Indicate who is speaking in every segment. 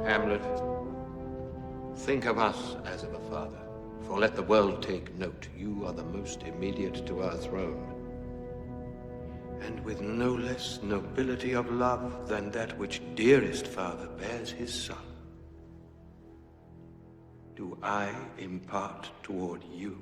Speaker 1: Hamlet, think of us as of a father, for let the world take note, you are the most immediate to our throne. And with no less nobility of love than that which dearest father bears his son, do I impart toward you.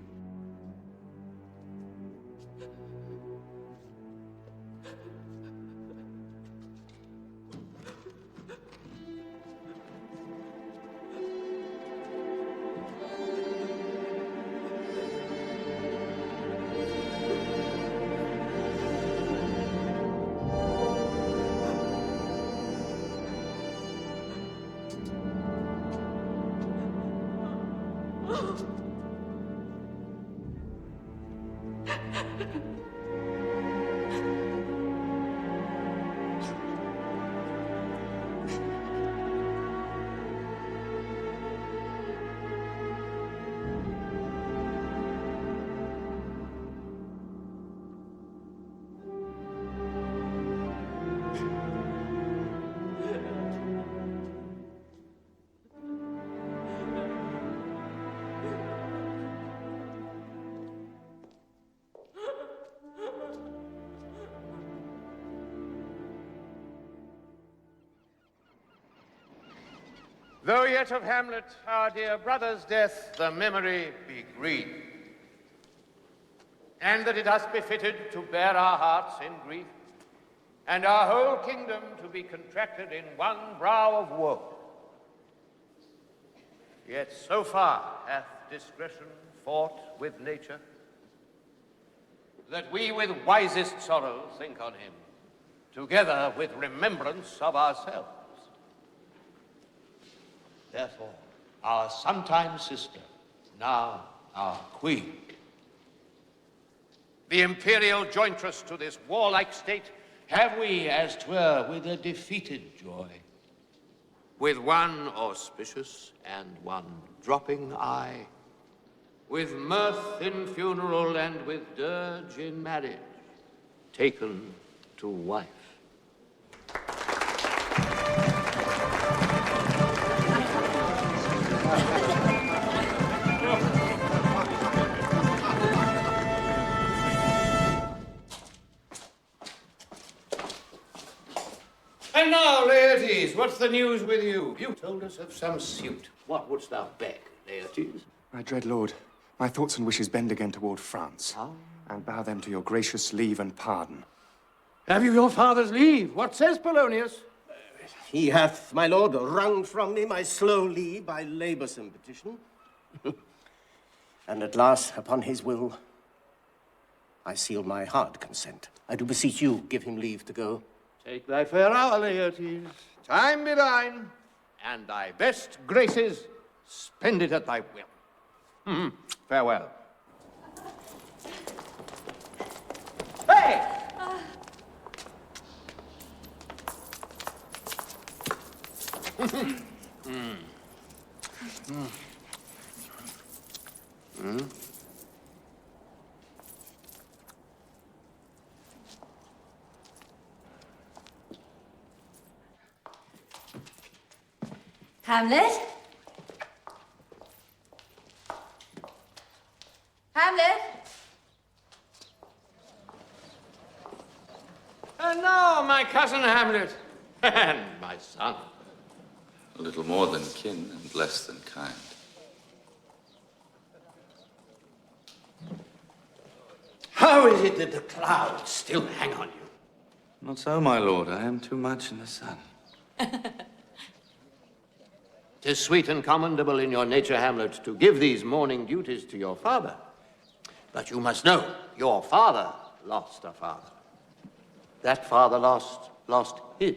Speaker 1: Though yet of Hamlet, our dear brother's death, the memory be green, and that it us befitted to bear our hearts in grief, and our whole kingdom to be contracted in one brow of woe. Yet so far hath discretion fought with nature, that we with wisest sorrow think on him, together with remembrance of ourselves. Therefore, our sometime sister, now our queen, the imperial jointress to this warlike state, have we, as 'twere, with a defeated joy, with one auspicious and one dropping eye, with mirth in funeral and with dirge in marriage, taken to wife. And now, Laertes, what's the news with you? You told us of some suit. What wouldst thou beg, Laertes?
Speaker 2: My dread lord, my thoughts and wishes bend again toward France, and bow them to your gracious leave and pardon.
Speaker 1: Have you your father's leave? What says Polonius?
Speaker 3: He hath, my lord, wrung from me my slow leave by laboursome petition. And at last, upon his will, I seal my hard consent. I do beseech you, give him leave to go.
Speaker 1: Take thy fair hour, Laertes. Time be thine, and thy best graces spend it at thy will. Farewell. Hey!
Speaker 4: Hamlet? Hamlet?
Speaker 1: And now, my cousin Hamlet, and my son.
Speaker 5: A little more than kin and less than kind.
Speaker 1: How is it that the clouds still hang on you?
Speaker 5: Not so, my lord. I am too much in the sun.
Speaker 1: 'Tis sweet and commendable in your nature, Hamlet, to give these morning duties to your father. But you must know, your father lost a father. That father lost his.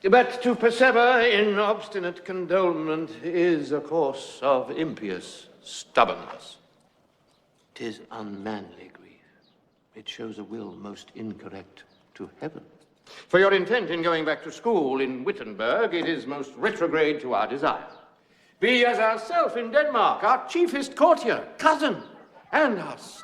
Speaker 1: But to persever in obstinate condolement is a course of impious stubbornness. 'Tis unmanly grief. It shows a will most incorrect to heaven. For your intent in going back to school in Wittenberg, it is most retrograde to our desire. Be as ourself in Denmark, our chiefest courtier, cousin, and our son.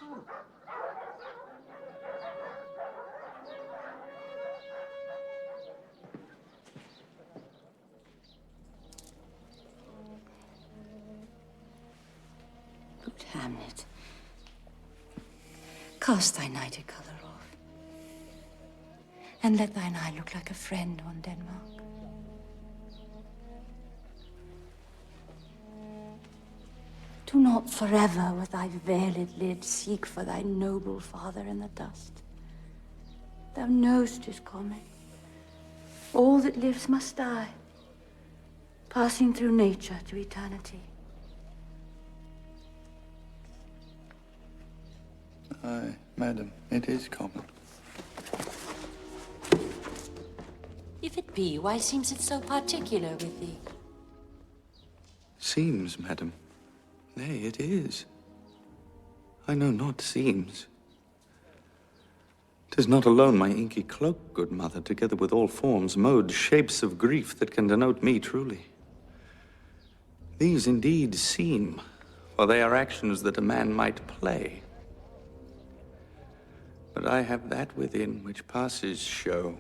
Speaker 4: Good Hamlet, cast thy nighted colour off, and let thine eye look like a friend on Denmark. Do not forever with thy veiled lid seek for thy noble father in the dust. Thou know'st his coming. All that lives must die, passing through nature to eternity.
Speaker 5: Aye, madam, it is common.
Speaker 4: If it be, why seems it so particular with thee?
Speaker 5: Seems, madam. Nay, it is. I know not seems. 'Tis not alone my inky cloak, good mother, together with all forms, modes, shapes of grief that can denote me truly. These indeed seem, for they are actions that a man might play. But I have that within which passes show.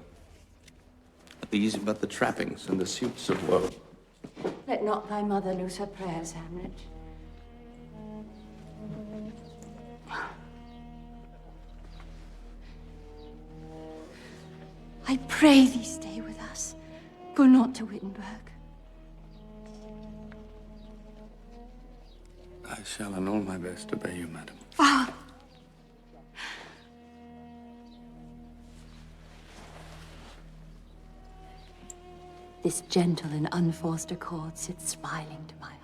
Speaker 5: These but the trappings and the suits of woe.
Speaker 4: Let not thy mother lose her prayers, Hamlet. I pray thee stay with us. Go not to Wittenberg.
Speaker 5: I shall in all my best obey you, madam.
Speaker 4: Father! This gentle and unforced accord sits smiling to my heart.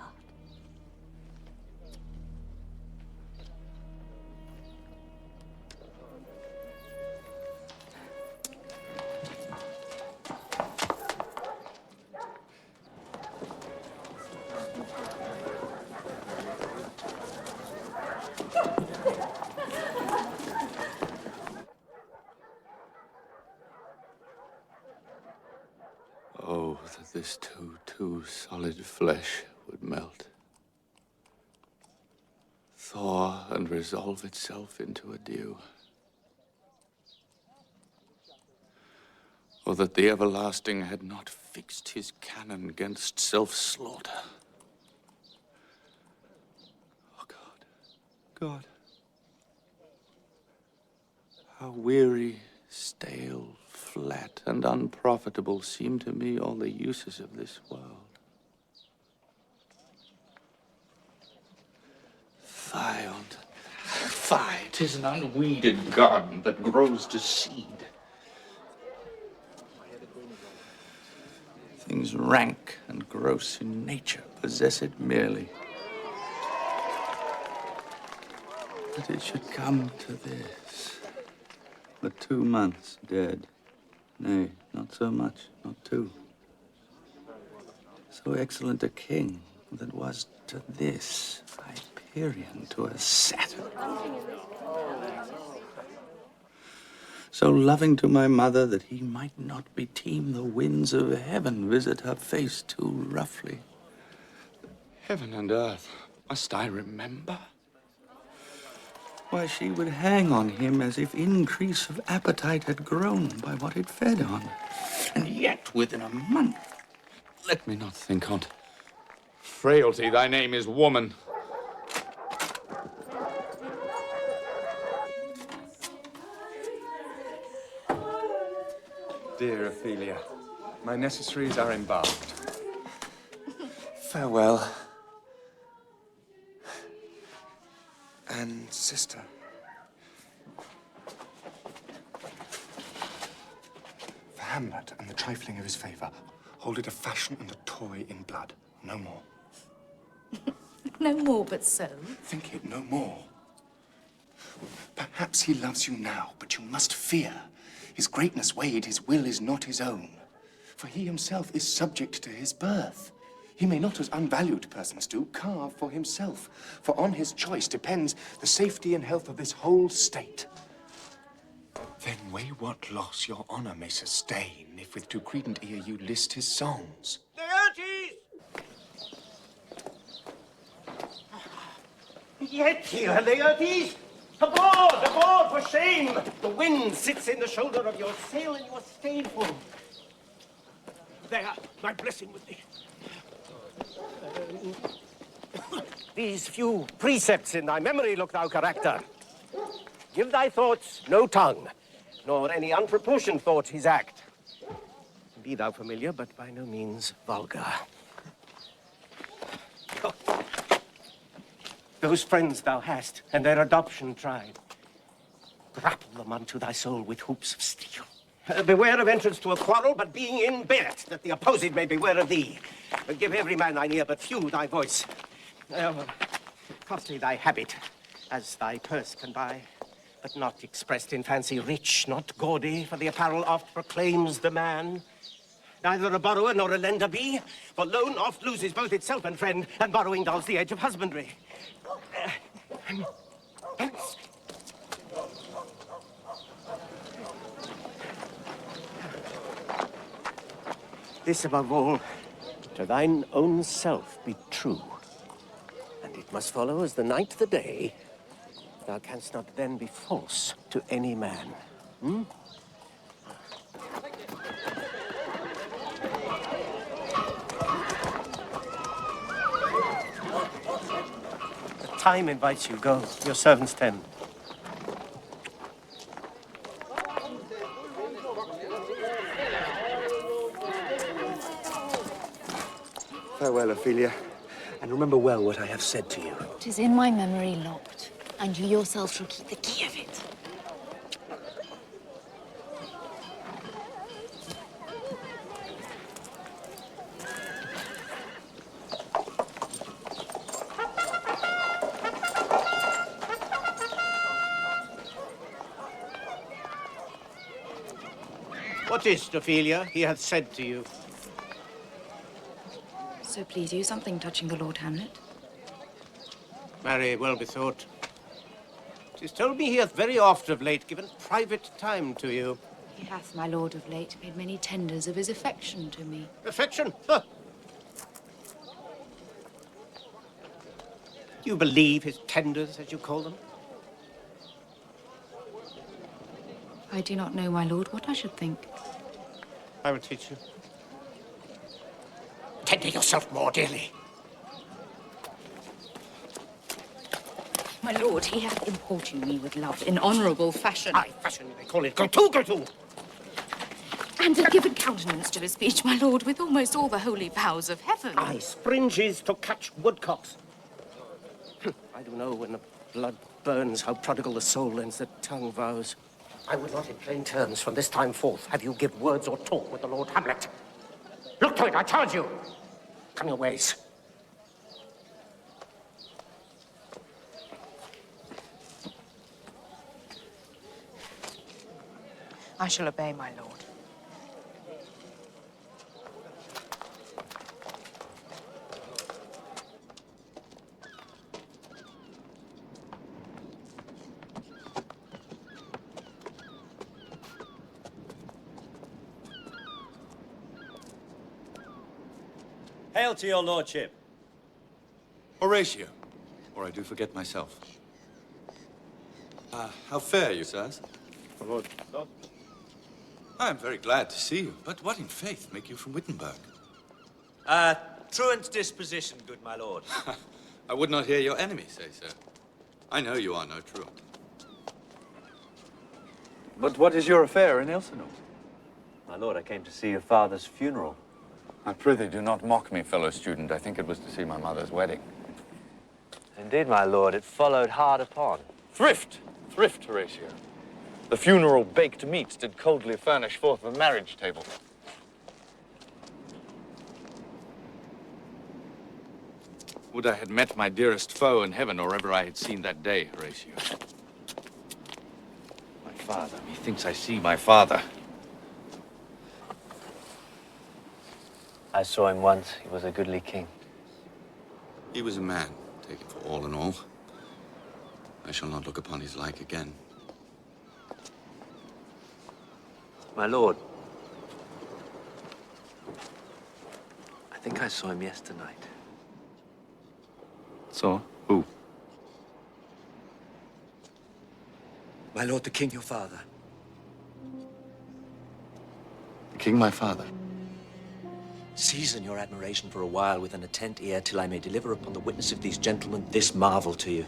Speaker 5: Oh, that this too solid flesh would melt, thaw and resolve itself into a dew. Or that the everlasting had not fixed his cannon against self-slaughter. Oh, God, how weary, stale, flat, and unprofitable seem to me all the uses of this world. Fie on't, fie, 'tis an unweeded garden that grows to seed. Things rank and gross in nature possess it merely. That it should come to this. But 2 months dead. Nay, not so much, not 2. So excellent a king that was to this Hyperion to a Satyr. So loving to my mother that he might not beteem the winds of heaven visit her face too roughly. Heaven and earth, must I remember? Why, she would hang on him as if increase of appetite had grown by what it fed on. And yet, within a month, let me not think on't. Frailty, thy name is woman.
Speaker 2: Dear Ophelia, my necessaries are embarked. Farewell. And sister. For Hamlet and the trifling of his favor, hold it a fashion and a toy in blood. No more.
Speaker 6: No more but so.
Speaker 2: Think it no more. Perhaps he loves you now, but you must fear. His greatness weighed, his will is not his own. For he himself is subject to his birth. He may not, as unvalued persons do, carve for himself. For on his choice depends the safety and health of this whole state. Then weigh what loss your honor may sustain, if with too credent ear you list his songs.
Speaker 3: Laertes! Yet here, Laertes! Aboard, for shame! The wind sits in the shoulder of your sail, and you are stayed full. There, my blessing with thee. These few precepts in thy memory look thou character. Give thy thoughts no tongue, nor any unproportioned thought his act. Be thou familiar, but by no means vulgar. Oh. Those friends thou hast, and their adoption tried, grapple them unto thy soul with hoops of steel. Beware of entrance to a quarrel, but being in, bear it, that the opposed may beware of thee. Give every man thine ear, but few thy voice. Costly thy habit, as thy purse can buy, but not expressed in fancy rich, not gaudy, for the apparel oft proclaims the man. Neither a borrower nor a lender be, for loan oft loses both itself and friend, and borrowing dulls the edge of husbandry. This above all, to thine own self be true. And it must follow as the night the day, thou canst not then be false to any man. Hmm? The time invites you. Go. Your servants tend.
Speaker 2: Farewell, Ophelia.
Speaker 3: And remember well what I have said to you.
Speaker 6: 'Tis in my memory locked, and you yourself shall keep the key of it.
Speaker 3: What is it, Ophelia, he hath said to you?
Speaker 6: So please you, something touching the Lord Hamlet.
Speaker 3: Marry, well bethought. 'Tis told me he hath very oft of late given private time to you.
Speaker 6: He hath, my lord, of late made many tenders of his affection to me.
Speaker 3: Affection? Huh. Do you believe his tenders, as you call them?
Speaker 6: I do not know, my lord, what I should think.
Speaker 3: I will teach you. Tender yourself more dearly.
Speaker 6: My lord, he hath importuned me with love in honourable fashion.
Speaker 3: Aye, fashion, they call it. Go to, go to!
Speaker 6: And have given countenance to his speech, my lord, with almost all the holy vows of heaven.
Speaker 3: Aye, springes to catch woodcocks. I do know when the blood burns how prodigal the soul lends the tongue vows. I would not in plain terms from this time forth have you give words or talk with the Lord Hamlet. Look to it, I charge you. Come your ways.
Speaker 6: I shall obey, my lord.
Speaker 7: Hail to your lordship.
Speaker 5: Horatio, or I do forget myself. How fare you, sirs?
Speaker 3: My lord.
Speaker 5: I am very glad to see you, but what in faith make you from Wittenberg?
Speaker 7: Truant's disposition, good my lord.
Speaker 5: I would not hear your enemy say so. I know you are no truant.
Speaker 8: But what is your affair in Elsinore?
Speaker 7: My lord, I came to see your father's funeral.
Speaker 8: I prithee, do not mock me, fellow student. I think it was to see my mother's wedding.
Speaker 7: Indeed, my lord, it followed hard upon.
Speaker 8: Thrift, Horatio. The funeral baked meats did coldly furnish forth the marriage table. Would I had met my dearest foe in heaven, or ever I had seen that day, Horatio. My father, methinks I see my father.
Speaker 7: I saw him once. He was a goodly king.
Speaker 5: He was a man, taken for all in all. I shall not look upon his like again.
Speaker 7: My lord, I think I saw him yesternight.
Speaker 8: So, who?
Speaker 7: My lord, the king, your father.
Speaker 8: The king, my father.
Speaker 7: Season your admiration for a while with an attent ear till I may deliver upon the witness of these gentlemen this marvel to you.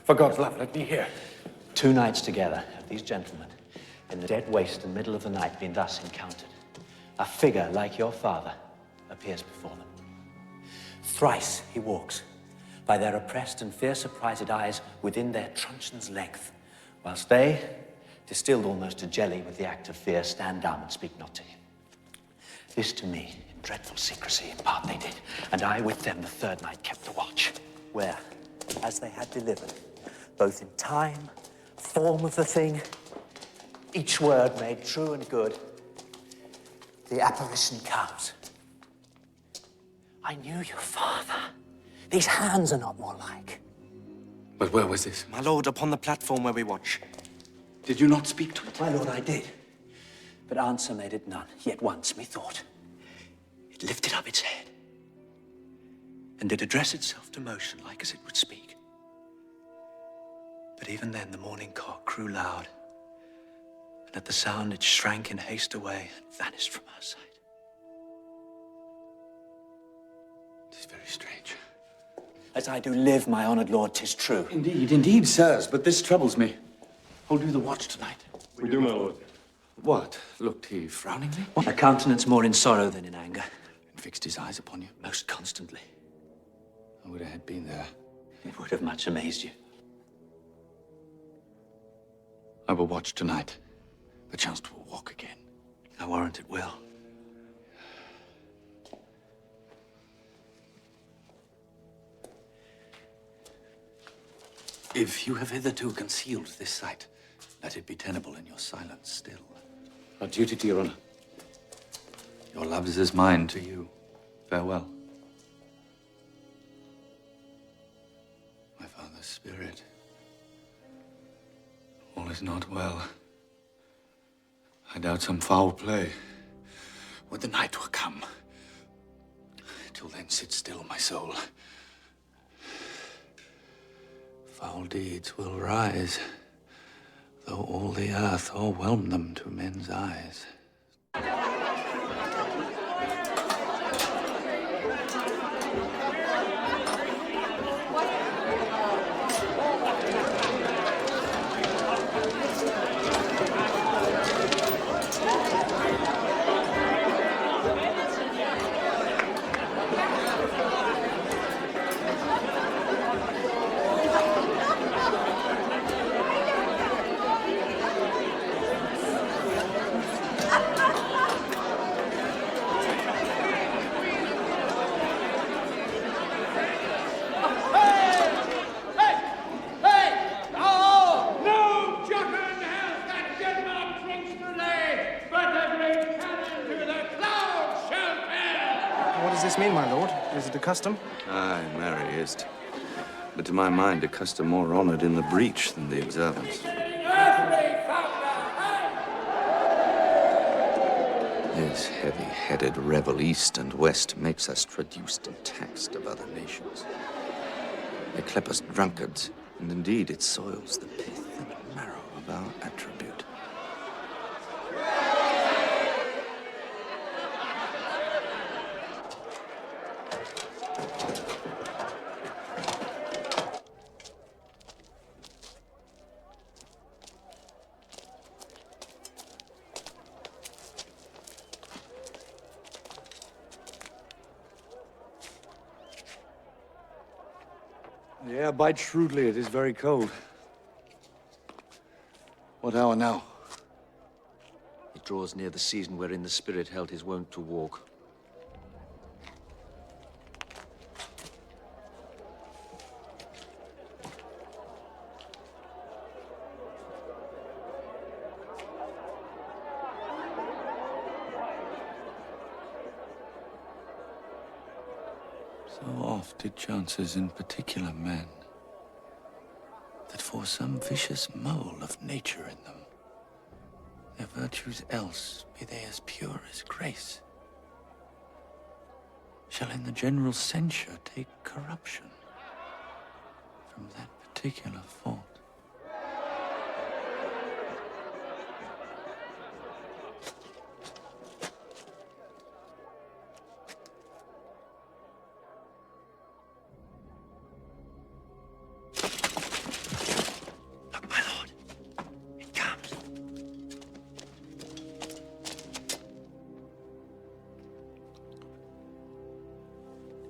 Speaker 8: For God's love, let me hear.
Speaker 7: 2 nights together have these gentlemen, in the dead waste and middle of the night, been thus encountered. A figure like your father appears before them. Thrice he walks, by their oppressed and fear surprised eyes, within their truncheon's length, whilst they, distilled almost to jelly with the act of fear, stand dumb and speak not to him. This to me, in dreadful secrecy, in part they did, and I with them the 3rd night kept the watch, where, as they had delivered, both in time, form of the thing, each word made true and good, the apparition comes. I knew your father. These hands are not more like.
Speaker 5: But where was this?
Speaker 3: My lord, upon the platform where we watch.
Speaker 5: Did you not speak to it?
Speaker 7: My lord, I did. But answer made it none. Yet once, methought, it lifted up its head and did address itself to motion like as it would speak. But even then the morning cock crew loud, and at the sound it shrank in haste away and vanished from our sight.
Speaker 5: It is very strange.
Speaker 7: As I do live, my honoured lord, 'tis true.
Speaker 8: Indeed, sirs, but this troubles me. Hold you the watch tonight?
Speaker 9: We do, my lord.
Speaker 5: What? Looked he frowningly?
Speaker 7: A countenance more in sorrow than in anger.
Speaker 5: And fixed his eyes upon you?
Speaker 7: Most constantly.
Speaker 5: I would I had been there.
Speaker 7: It would have much amazed you.
Speaker 5: I will watch tonight. Perchance 'twill walk again.
Speaker 7: I warrant it will.
Speaker 5: If you have hitherto concealed this sight, let it be tenable in your silence still.
Speaker 9: Our duty to your honor.
Speaker 5: Your love is as mine to you. Farewell. My father's spirit. All is not well. I doubt some foul play. Would the night were come. Till then sit still, my soul. Foul deeds will rise, though all the earth o'erwhelm them to men's eyes.
Speaker 2: What does this mean, my lord? Is it a custom?
Speaker 5: Aye, marry is't. But to my mind, a custom more honored in the breach than the observance. This heavy-headed revel east and west makes us traduced and taxed of other nations. They clep us drunkards, and indeed it soils the pith and marrow of our attribute.
Speaker 9: The air bites shrewdly. It is very cold. What hour now?
Speaker 10: It draws near the season wherein the spirit held his wont to walk.
Speaker 5: So oft it chances in particular men that for some vicious mole of nature in them, their virtues else, be they as pure as grace, shall in the general censure take corruption from that particular fault. Look, my lord, it comes.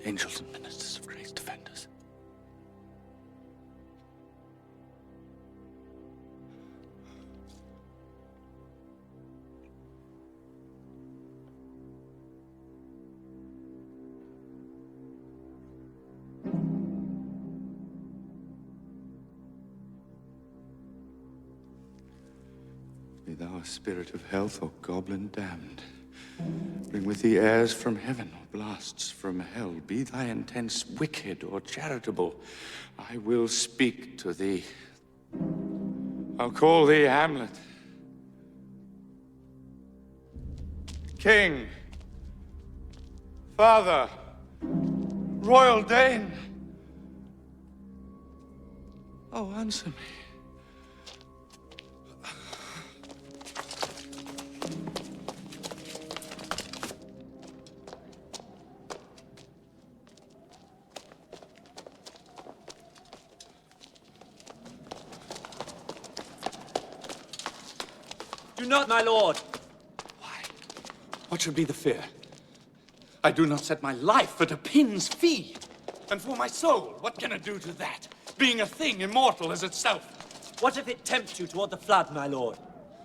Speaker 5: Angels and ministers of grace, defend us. Be thou a spirit of health or goblin damned. Bring with thee airs from heaven or blasts from hell. Be thy intents wicked or charitable, I will speak to thee. I'll call thee Hamlet. King, father, royal Dane. Oh, answer me.
Speaker 11: Do not, my lord.
Speaker 9: Why? What should be the fear? I do not set my life at a pin's fee. And for my soul, what can I do to that, being a thing immortal as itself?
Speaker 11: What if it tempts you toward the flood, my lord?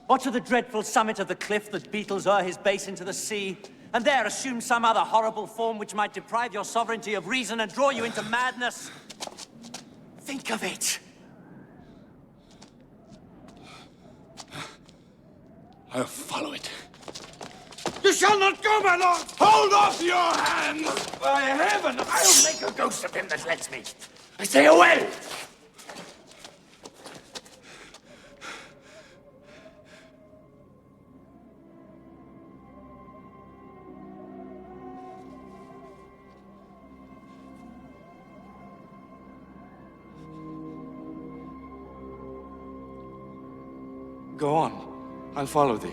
Speaker 11: Or to the dreadful summit of the cliff that beetles o'er his base into the sea, and there assume some other horrible form which might deprive your sovereignty of reason and draw you into madness? Think of it!
Speaker 9: I'll follow it. You shall not go, my lord! Hold off your hands! By heaven, I'll make a ghost of him that lets me. I say away! Go on. I'll follow thee.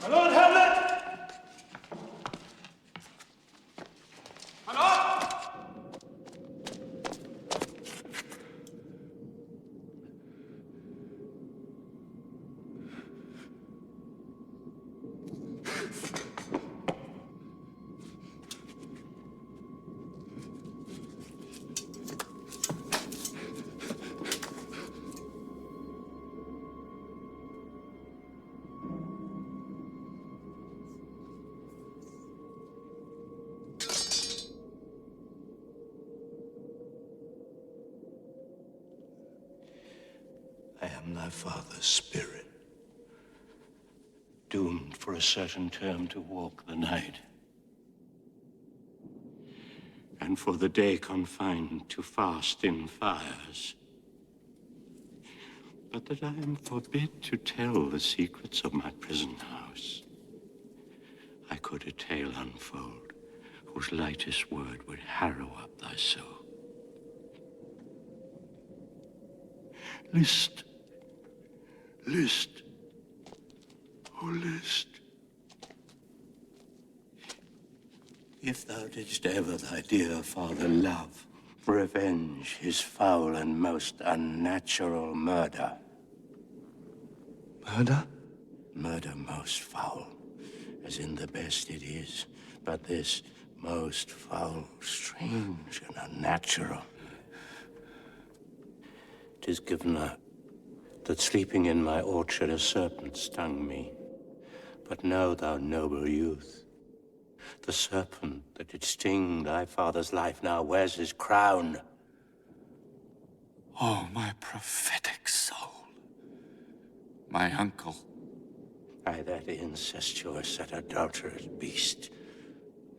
Speaker 12: My lord Hamlet! My lord!
Speaker 3: I am thy father's spirit, doomed for a certain term to walk the night, and for the day confined to fast in fires, but that I am forbid to tell the secrets of my prison house. I could a tale unfold, whose lightest word would harrow up thy soul. List, list, oh list. If thou didst ever thy dear father love, revenge his foul and most unnatural murder.
Speaker 9: Murder?
Speaker 3: Murder most foul, as in the best it is, but this most foul, strange, and unnatural. 'Tis given out that sleeping in my orchard a serpent stung me. But know, thou noble youth, the serpent that did sting thy father's life now wears his crown.
Speaker 9: Oh, my prophetic soul. My uncle.
Speaker 3: By that incestuous and adulterous beast,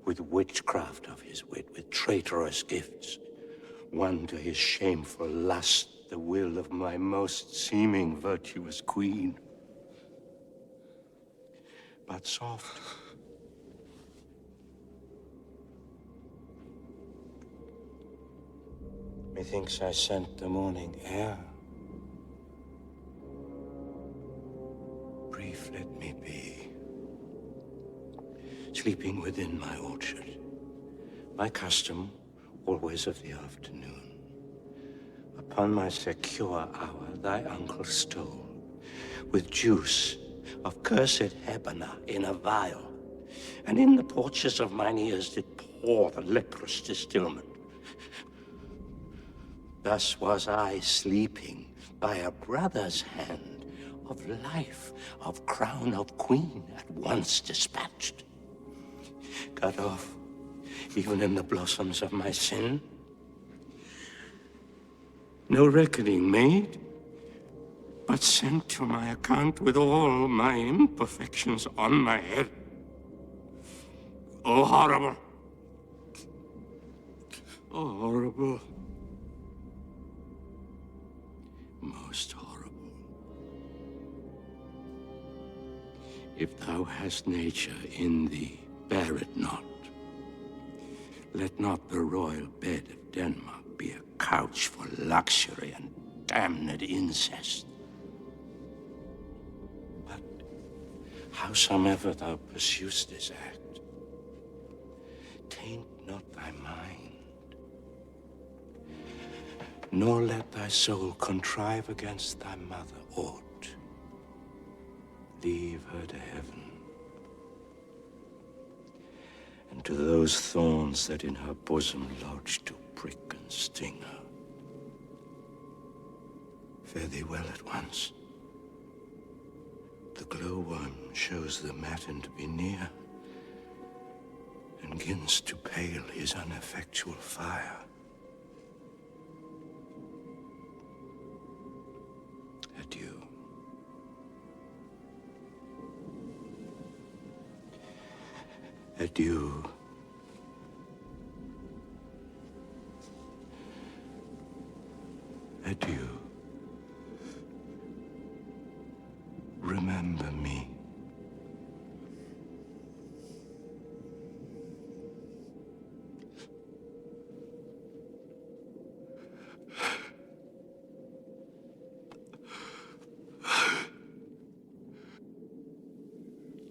Speaker 3: with witchcraft of his wit, with traitorous gifts, won to his shameful lust the will of my most seeming virtuous queen. But soft, methinks I scent the morning air. Brief let me be, sleeping within my orchard, my custom always of the afternoon. Upon my secure hour thy uncle stole, with juice of cursed Hebena in a vial, and in the porches of mine ears did pour the leprous distilment. Thus was I sleeping by a brother's hand, of life, of crown of queen at once dispatched. Cut off, even in the blossoms of my sin. No reckoning made, but sent to my account with all my imperfections on my head. Oh, horrible! Oh, horrible!
Speaker 13: most horrible. If thou hast nature in thee, bear it not. Let not the royal bed of Denmark be a couch for luxury and damned incest. But howsomever thou pursuest this act, taint not thy mind, nor let thy soul contrive against thy mother aught. Leave her to heaven, and to those thorns that in her bosom lodge to prick and sting her. Fare thee well at once. The glowworm shows the matin to be near, and gins to pale his ineffectual fire. Adieu. Adieu. Adieu. Remember me.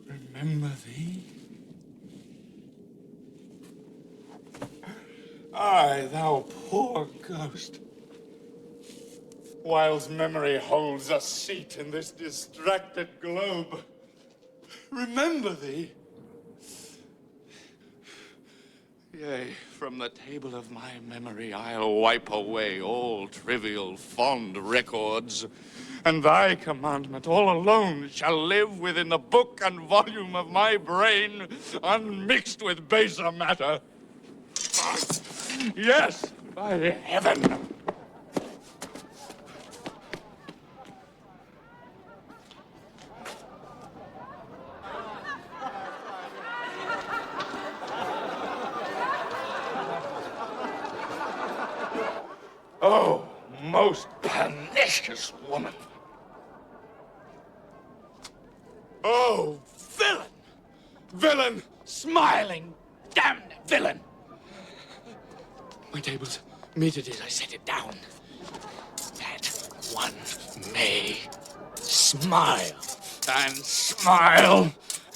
Speaker 9: Remember thee? Aye, thou poor ghost. Whilst memory holds a seat in this distracted globe, remember thee. Yea, from the table of my memory I'll wipe away all trivial fond records, and thy commandment all alone shall live within the book and volume of my brain, unmixed with baser matter. Yes, by heaven! Oh, most pernicious woman! Oh, villain! Villain! Smiling, damned villain! My table's meted as I set it down, that one may smile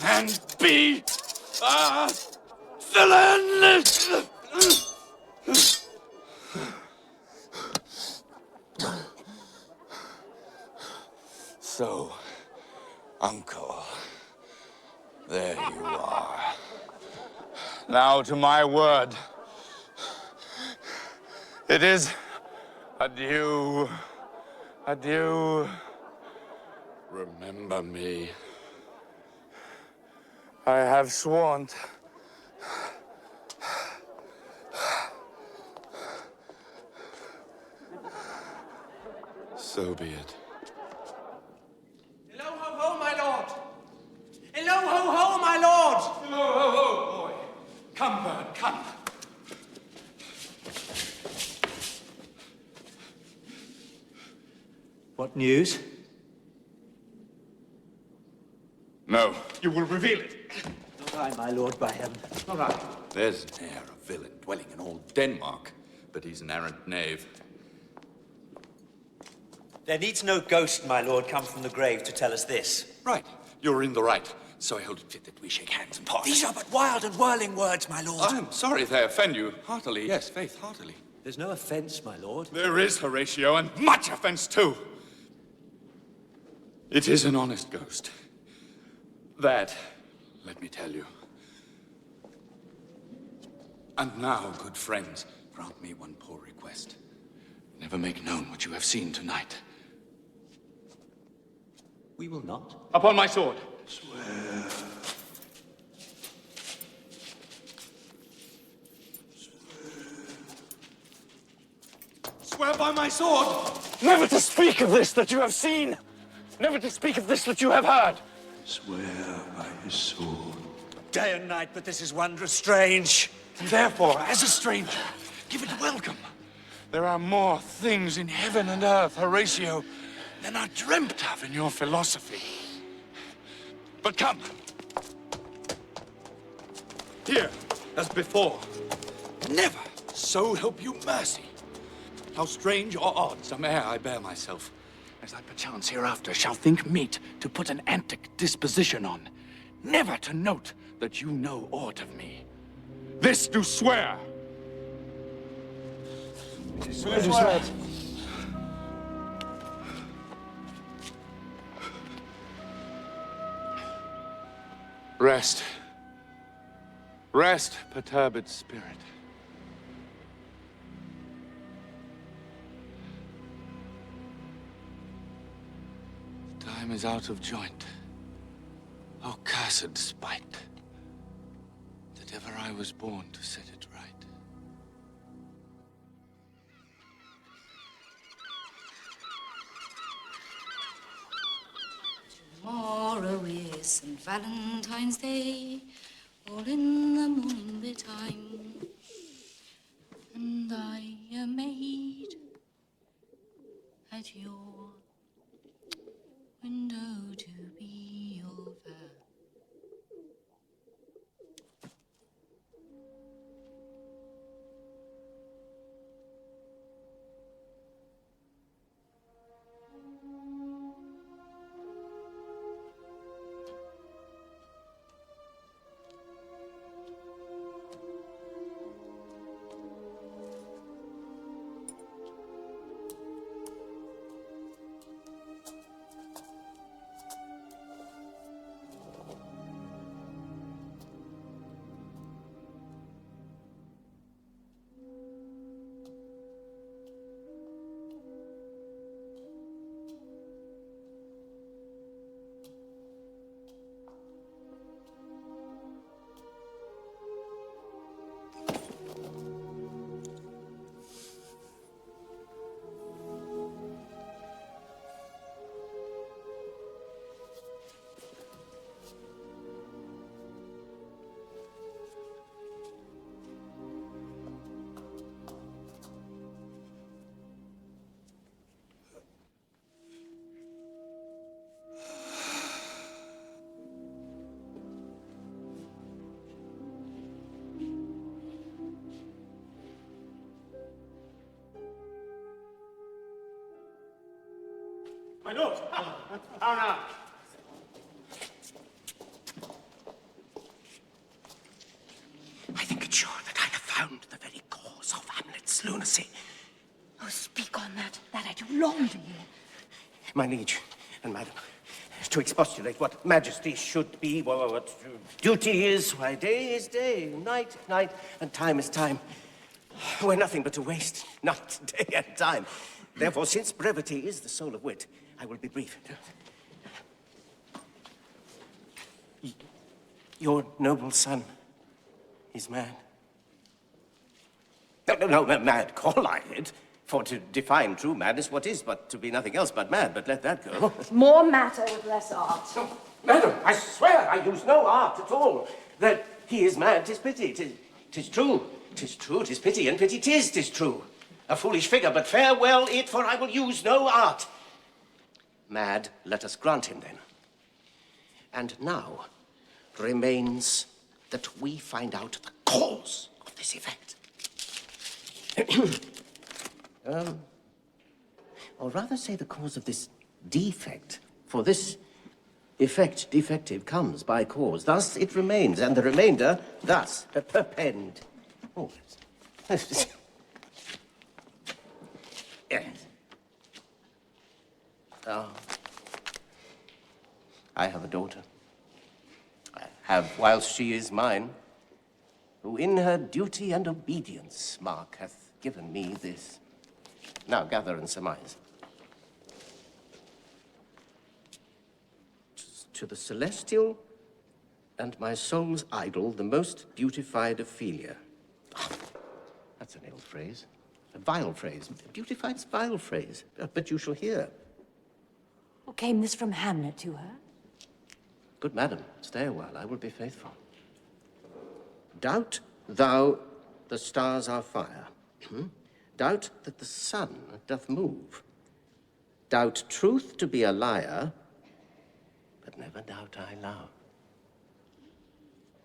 Speaker 9: and be a villain! So, Uncle, there you are. Now to my word. It is adieu, adieu. Remember me. I have sworn. So be it.
Speaker 12: Hello, ho, ho, my lord! Hello, ho, ho, my lord!
Speaker 9: Hello, ho, ho, boy. Come, bird, come.
Speaker 11: What news?
Speaker 9: No, you will reveal it.
Speaker 11: Not I, my lord, by heaven.
Speaker 9: Not I.
Speaker 5: There's an heir of villain dwelling in all Denmark, but he's an arrant knave.
Speaker 11: There needs no ghost, my lord, come from the grave to tell us this.
Speaker 9: Right, you're in the right. So I hold it fit that we shake hands and part.
Speaker 11: These are but wild and whirling words, my lord.
Speaker 9: I'm sorry if they offend you. Heartily, yes, faith, heartily.
Speaker 11: There's no offense, my lord.
Speaker 9: There is, Horatio, and much offense, too. It is an honest ghost. That, let me tell you. And now, good friends, grant me one poor request. Never make known what you have seen tonight.
Speaker 11: We will not.
Speaker 9: Upon my sword.
Speaker 13: Swear.
Speaker 9: Swear by my sword! Never to speak of this that you have seen! Never to speak of this that you have heard!
Speaker 13: Swear by his sword.
Speaker 11: Day and night, but this is wondrous strange.
Speaker 9: And therefore, as a stranger, give it welcome. There are more things in heaven and earth, Horatio, than are dreamt of in your philosophy. But come. Here, as before. Never, so help you mercy. How strange or odd some'er I bear myself, as I perchance hereafter shall think meet to put an antic disposition on, never to note that you know aught of me. This do swear.
Speaker 3: Swear.
Speaker 9: Rest. Rest, perturbed spirit. Time is out of joint. Oh, cursed spite, that ever I was born to set it right.
Speaker 6: Tomorrow is St. Valentine's Day, all in the morning betime, and I am made at your window to be your fair.
Speaker 3: My lord! How now? I think it sure that I have found the very cause of Hamlet's lunacy.
Speaker 4: Oh, speak on that. That I do long to hear.
Speaker 3: My liege and madam, to expostulate what majesty should be, what duty is, why day is day, night night, and time is time. We're nothing but a waste, not day and time. Therefore, since brevity is the soul of wit, I will be brief. Your noble son is mad. No, mad call I it. For to define true madness, what is but to be nothing else but mad, but let that go.
Speaker 4: More matter with less art.
Speaker 3: Madam, I swear I use no art at all. That he is mad, 'tis pity, 'tis true. 'Tis true, 'tis pity, and pity 'tis true. A foolish figure, but farewell it, for I will use no art. Mad, let us grant him then. And now remains that we find out the cause of this effect. Or rather say the cause of this defect, for this effect defective comes by cause. Thus it remains, and the remainder thus perpend. Oh, yes. I have a daughter. I have, whilst she is mine, who in her duty and obedience, mark, hath given me this. Now gather and surmise. To the celestial and my soul's idol, the most beautified Ophelia. Oh, that's an ill phrase. A vile phrase. Beautified's vile phrase. But you shall hear.
Speaker 4: Or came this from Hamlet to her?
Speaker 3: Good madam, stay a while. I will be faithful. Doubt thou the stars are fire. Doubt that the sun doth move. doubt truth to be a liar, but never doubt I love.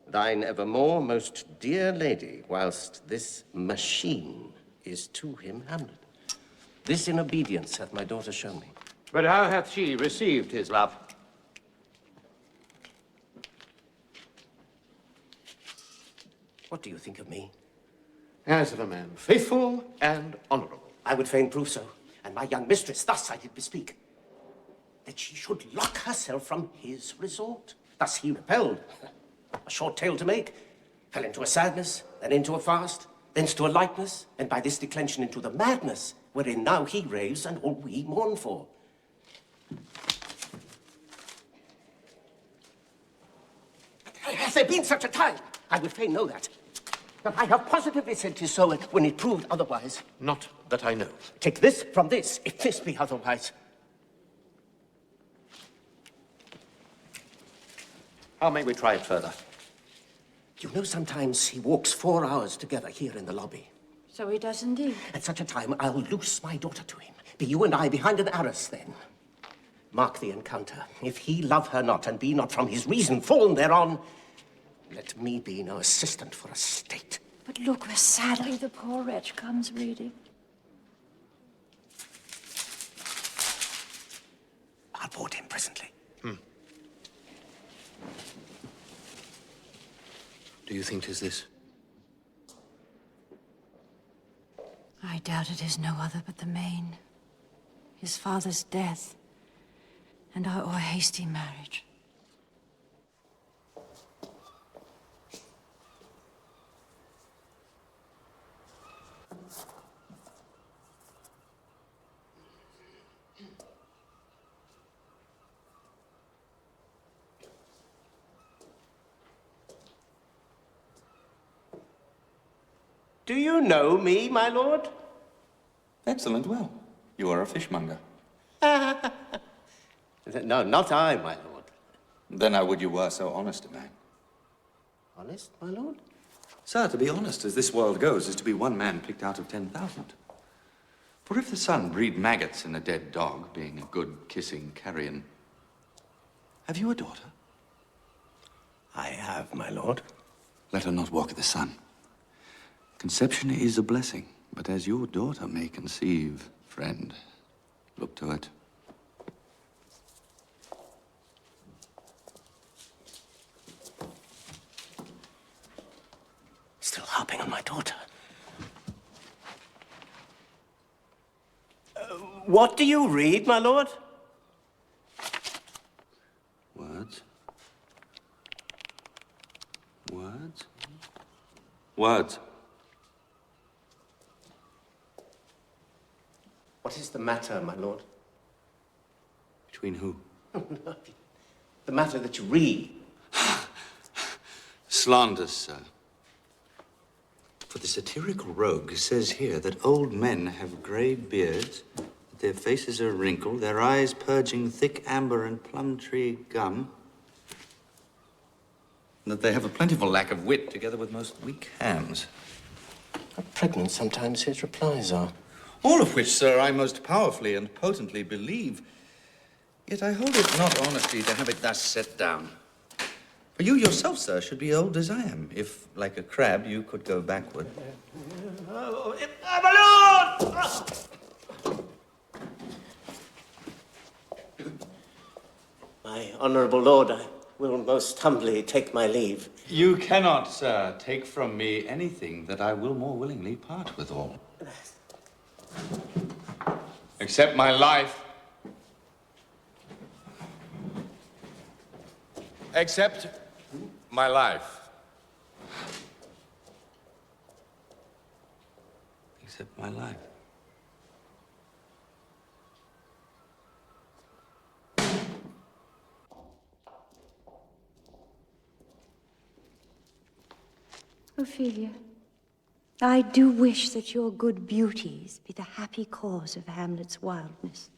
Speaker 3: Thine evermore most dear lady, whilst this machine is to him Hamlet. This in obedience hath my daughter shown me.
Speaker 1: But how hath she received his love?
Speaker 3: What do you think of me?
Speaker 1: As of a man faithful and honorable.
Speaker 3: I would fain prove so, and my young mistress thus I did bespeak, that she should lock herself from his resort. Thus he repelled. A short tale to make, fell into a sadness, then into a fast, thence to a lightness, and by this declension into the madness, wherein now he raves and all we mourn for. Has there been such a time? I would fain know that. But I have positively said 'tis so, and when it proved otherwise.
Speaker 1: Not that I know.
Speaker 3: Take this from this, if this be otherwise.
Speaker 1: How may we try it further?
Speaker 3: You know, sometimes he walks 4 hours together here in the lobby.
Speaker 4: So he does indeed.
Speaker 3: At such a time, I'll loose my daughter to him. Be you and I behind an arras then. Mark the encounter. If he love her not, and be not from his reason fallen thereon, let me be no assistant for a state.
Speaker 4: But look where sadly the poor wretch comes reading.
Speaker 3: I'll board him presently.
Speaker 1: Do you think 'tis this?
Speaker 4: I doubt it is no other but the main. His father's death, and our hasty marriage.
Speaker 3: Do you know me, my lord?
Speaker 5: Excellent. Well, you are a fishmonger.
Speaker 3: No, not I, my lord.
Speaker 5: Then I would you were so honest a man.
Speaker 3: Honest, my lord?
Speaker 5: Sir, to be honest, as this world goes, is to be one man picked out of 10,000. For if the sun breed maggots in a dead dog, being a good kissing carrion, have you a daughter?
Speaker 3: I have, my lord.
Speaker 5: Let her not walk in the sun. Conception is a blessing, but as your daughter may conceive, friend, look to it.
Speaker 3: Still harping on my daughter. What do you read, my lord?
Speaker 5: Words. Words. Words.
Speaker 3: What is the matter, my lord?
Speaker 5: Between who?
Speaker 3: The matter that you read.
Speaker 5: Slanders, sir. For the satirical rogue says here that old men have grey beards, that their faces are wrinkled, their eyes purging thick amber and plum tree gum, and that they have a plentiful lack of wit, together with most weak hams.
Speaker 3: How pregnant sometimes his replies are.
Speaker 5: All of which, sir, I most powerfully and potently believe. Yet I hold it not honesty to have it thus set down. For you yourself, sir, should be old as I am, if, like a crab, you could go backward.
Speaker 3: My lord! My honorable lord, I will most humbly take my leave.
Speaker 5: You cannot, sir, take from me anything that I will more willingly part withal.
Speaker 9: Except my life. Except my life.
Speaker 5: Except my life.
Speaker 4: Ophelia, I do wish that your good beauties be the happy cause of Hamlet's wildness.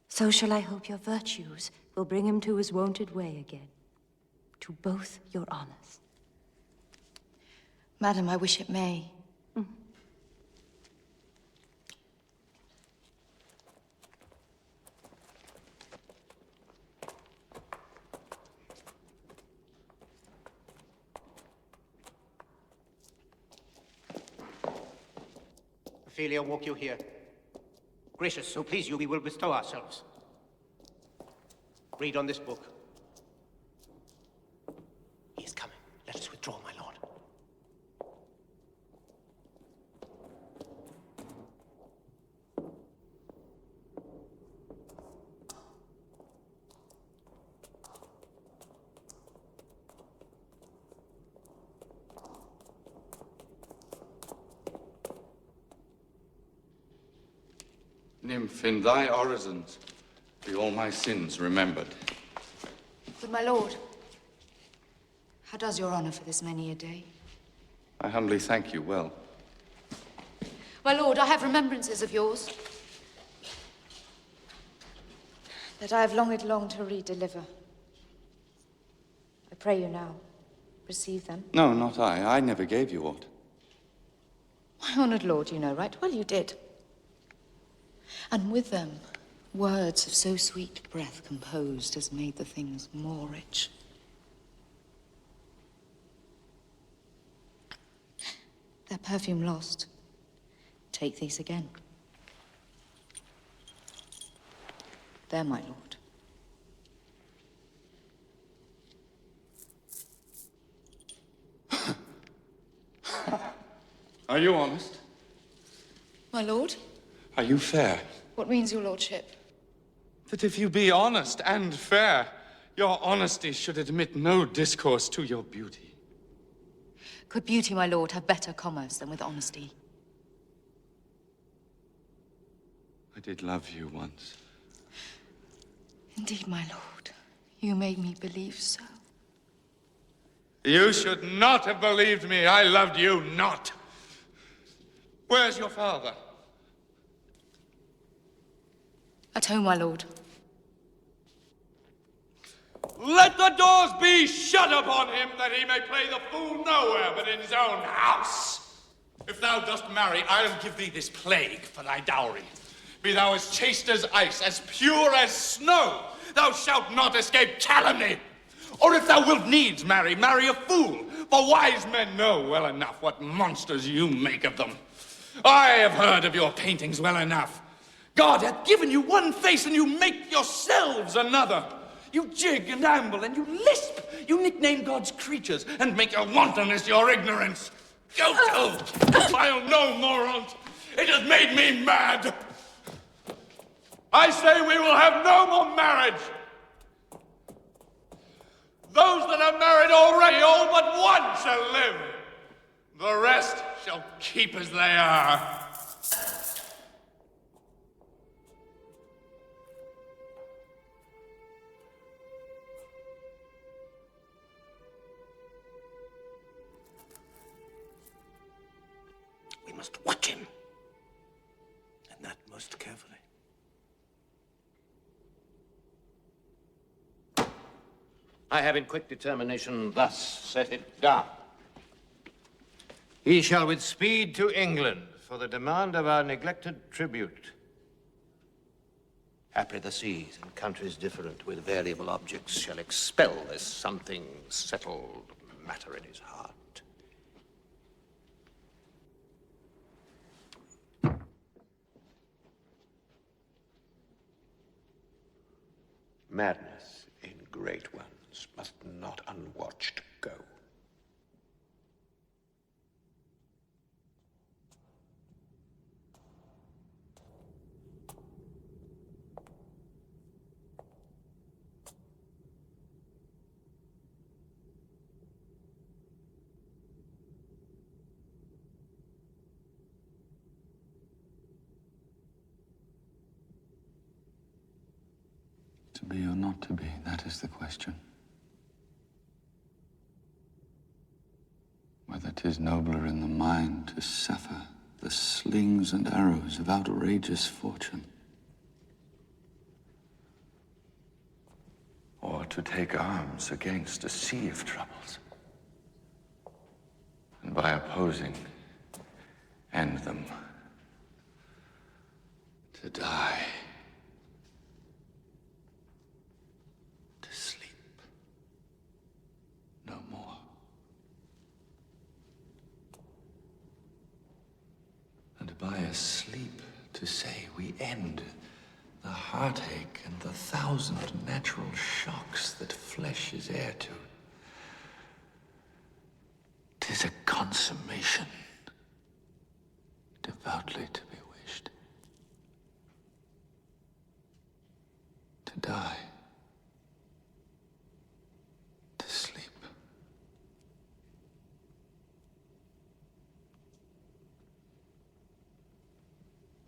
Speaker 4: So shall I hope your virtues will bring him to his wonted way again, to both your honors.
Speaker 6: Madam, I wish it may.
Speaker 3: Ophelia, walk you here. Gracious, so please you, we will bestow ourselves. Read on this book. He is coming. Let us withdraw, my lord.
Speaker 9: Nymph, in thy orisons be all my sins remembered.
Speaker 6: But my lord, how does your honor for this many a day?
Speaker 9: I humbly thank you well.
Speaker 6: My lord, I have remembrances of yours that I have longed long to redeliver. I pray you now, receive them.
Speaker 9: No, not I. I never gave you aught.
Speaker 6: My honored lord, you know right well you did. And with them, words of so sweet breath composed as made the things more rich. Their perfume lost, take these again. There, my lord.
Speaker 9: Are you honest?
Speaker 6: My lord?
Speaker 9: Are you fair?
Speaker 6: What means your lordship?
Speaker 9: That if you be honest and fair, your honesty should admit no discourse to your beauty.
Speaker 6: Could beauty, my lord, have better commerce than with honesty?
Speaker 9: I did love you once.
Speaker 6: Indeed, my lord, you made me believe so.
Speaker 9: You should not have believed me. I loved you not. Where's your father?
Speaker 6: At home, my lord.
Speaker 9: Let the doors be shut upon him, that he may play the fool nowhere but in his own house. If thou dost marry, I'll give thee this plague for thy dowry. Be thou as chaste as ice, as pure as snow. Thou shalt not escape calumny. Or if thou wilt needs marry, marry a fool. For wise men know well enough what monsters you make of them. I have heard of your paintings well enough. God hath given you one face, and you make yourselves another. You jig and amble, and you lisp. You nickname God's creatures, and make your wantonness your ignorance. Go to! I'll no more on't. It has made me mad. I say we will have no more marriage. Those that are married already, all but one shall live. The rest shall keep as they are.
Speaker 3: We must watch him, and that most carefully.
Speaker 10: I have in quick determination thus set it down. He shall with speed to England for the demand of our neglected tribute. Haply the seas and countries different with variable objects shall expel this something settled matter in his heart.
Speaker 1: Madness in great ones must not unwatched go.
Speaker 5: To be or not to be, that is the question. Whether 'tis nobler in the mind to suffer the slings and arrows of outrageous fortune, or to take arms against a sea of troubles, and by opposing, end them, to die. No more. And by sleep to say we end the heartache and the thousand natural shocks that flesh is heir to. 'Tis a consummation devoutly to be wished. To die. To sleep.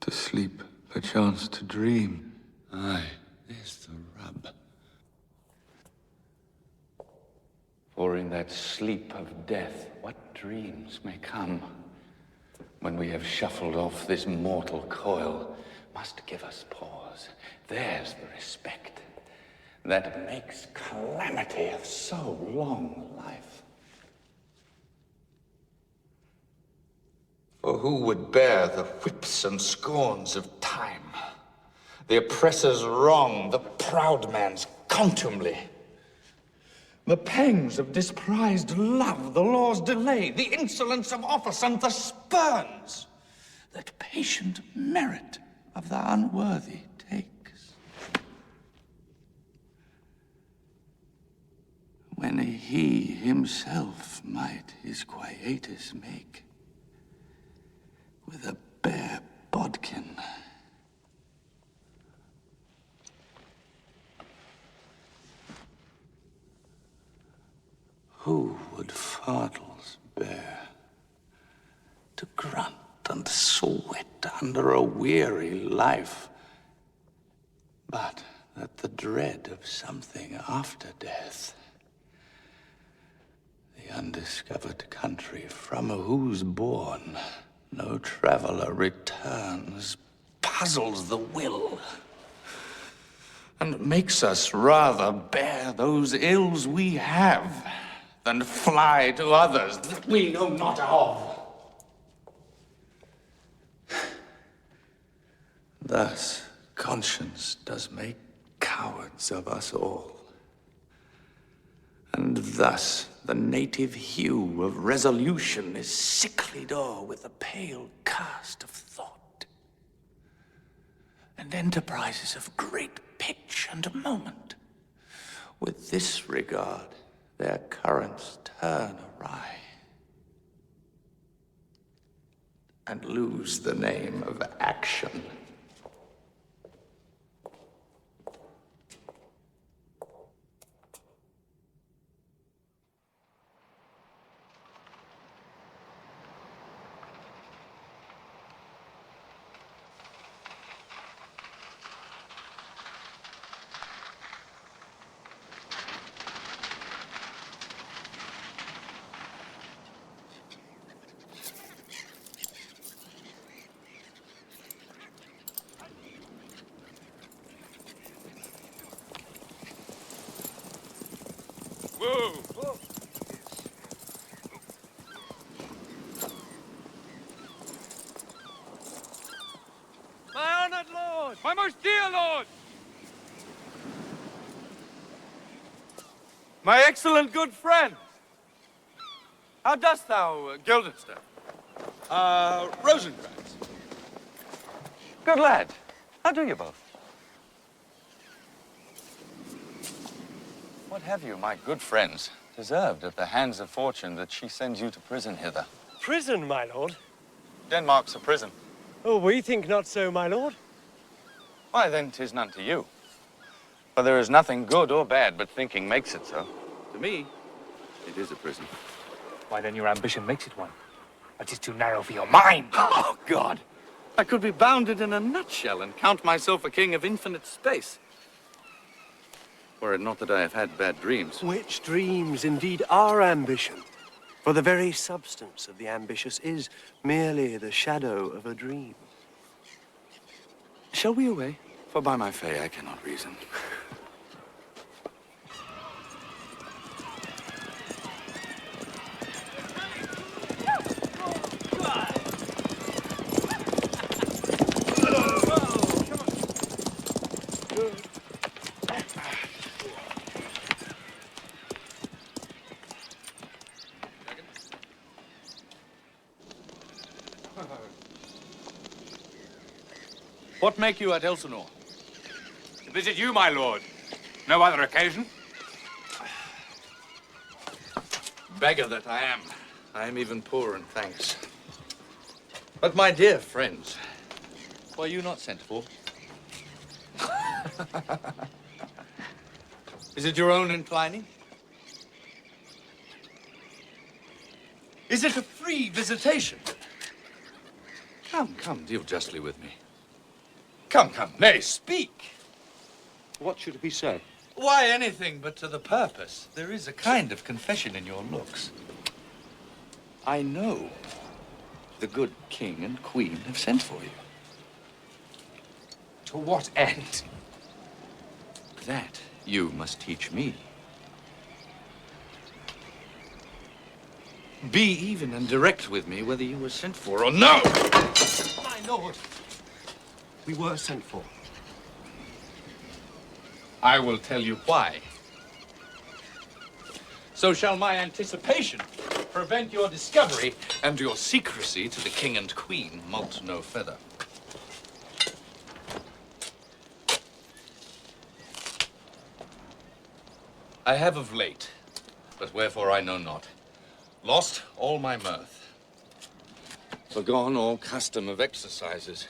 Speaker 5: To sleep, perchance to dream. Aye, there's the rub. For in that sleep of death, what dreams may come, when we have shuffled off this mortal coil, must give us pause. There's the respect that makes calamity of so long life. For who would bear the whips and scorns of time, the oppressor's wrong, the proud man's contumely, the pangs of disprized love, the law's delay, the insolence of office, and the spurns that patient merit of the unworthy takes? When he himself might his quietus make with a bare bodkin. Who would fardels bear to grunt and sweat under a weary life, but that the dread of something after death, the undiscovered country from whose bourne no traveler returns, puzzles the will, and makes us rather bear those ills we have than fly to others that we know not of. Thus, conscience does make cowards of us all. And thus, the native hue of resolution is sicklied o'er with the pale cast of thought. And enterprises of great pitch and moment, with this regard, their currents turn awry, and lose the name of action.
Speaker 9: Whoa!
Speaker 12: My honored lord!
Speaker 9: My most dear lord!
Speaker 12: My excellent good friend! How dost thou, Guildenstern?
Speaker 9: Rosencrantz.
Speaker 8: Good lad. How do you both? What have you, my good friends, deserved at the hands of fortune that she sends you to prison hither?
Speaker 14: Prison, my lord?
Speaker 8: Denmark's a prison.
Speaker 14: Oh, we think not so, my lord.
Speaker 8: Why, then, 'tis none to you. For there is nothing good or bad, but thinking makes it so. To me, it is a prison.
Speaker 15: Why, then your ambition makes it one. That is too narrow for your mind.
Speaker 5: Oh, God! I could be bounded in a nutshell and count myself a king of infinite space. Were it not that I have had bad dreams.
Speaker 14: Which dreams indeed are ambition. For the very substance of the ambitious is merely the shadow of a dream.
Speaker 5: Shall we away? For by my fay I cannot reason.
Speaker 8: What make you at Elsinore?
Speaker 15: To visit you, my lord. No other occasion?
Speaker 8: Beggar that I am. I am even poor in thanks. But my dear friends, were you not sent for? Is it your own inclining? Is it a free visitation? Come, deal justly with me. Come, nay, speak.
Speaker 13: What should be said?
Speaker 8: Why, anything but to the purpose. There is a kind of confession in your looks. I know the good king and queen have sent for you.
Speaker 15: To what end?
Speaker 8: That you must teach me. Be even and direct with me whether you were sent for or no!
Speaker 14: My lord, we were sent for.
Speaker 8: I will tell you why. So shall my anticipation prevent your discovery and your secrecy to the king and queen moult no feather. I have of late, but wherefore I know not, lost all my mirth, forgone all custom of exercises.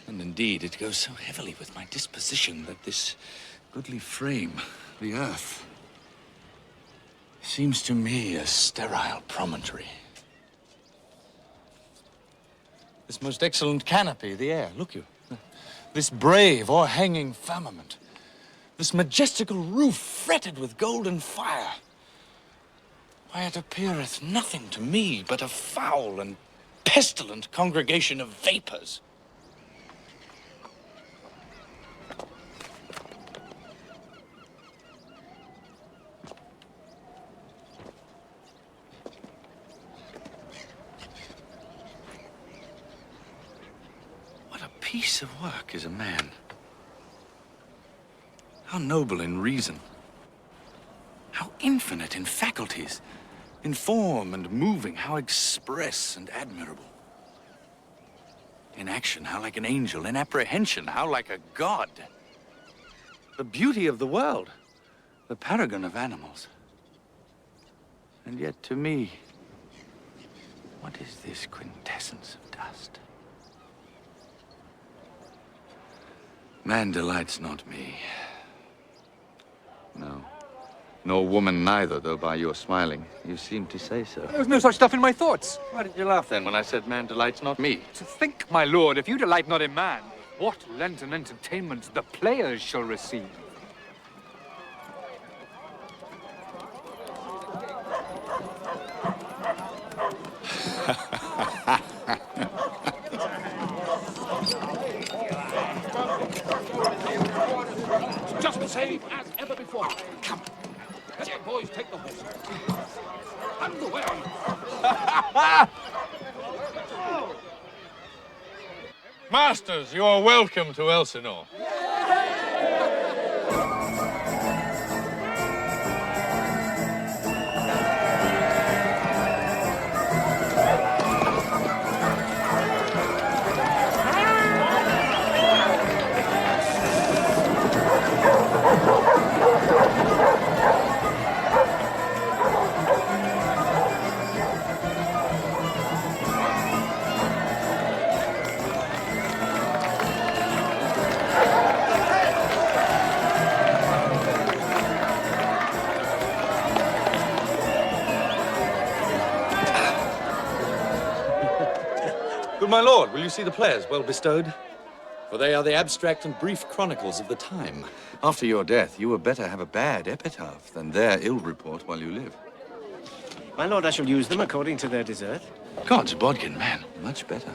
Speaker 8: And indeed, it goes so heavily with my disposition that this goodly frame, the earth, seems to me a sterile promontory. This most excellent canopy, the air, look you. This brave o'erhanging firmament. This majestical roof fretted with golden fire. Why, it appeareth nothing to me but a foul and pestilent congregation of vapors. What a piece of work is a man. How noble in reason. How infinite in faculties. In form and moving, how express and admirable. In action, how like an angel. In apprehension, how like a god. The beauty of the world. The paragon of animals. And yet to me, what is this quintessence of dust? Man delights not me. No. Nor woman neither, though by your smiling, you seem to say so.
Speaker 15: There was no such stuff in my thoughts.
Speaker 8: Why did you laugh then when I said man delights not me?
Speaker 15: To think, my lord, if you delight not in man, what Lenten entertainment the players shall receive.
Speaker 9: Just the same as ever before. Come. Let the boys take the horses. Underway.
Speaker 8: Masters, you are welcome to Elsinore. Good my lord, will you see the players well bestowed? For they are the abstract and brief chronicles of the time. After your death, you were better have a bad epitaph than their ill report while you live.
Speaker 3: My lord, I shall use them according to their desert.
Speaker 8: God's bodkin, man, much better.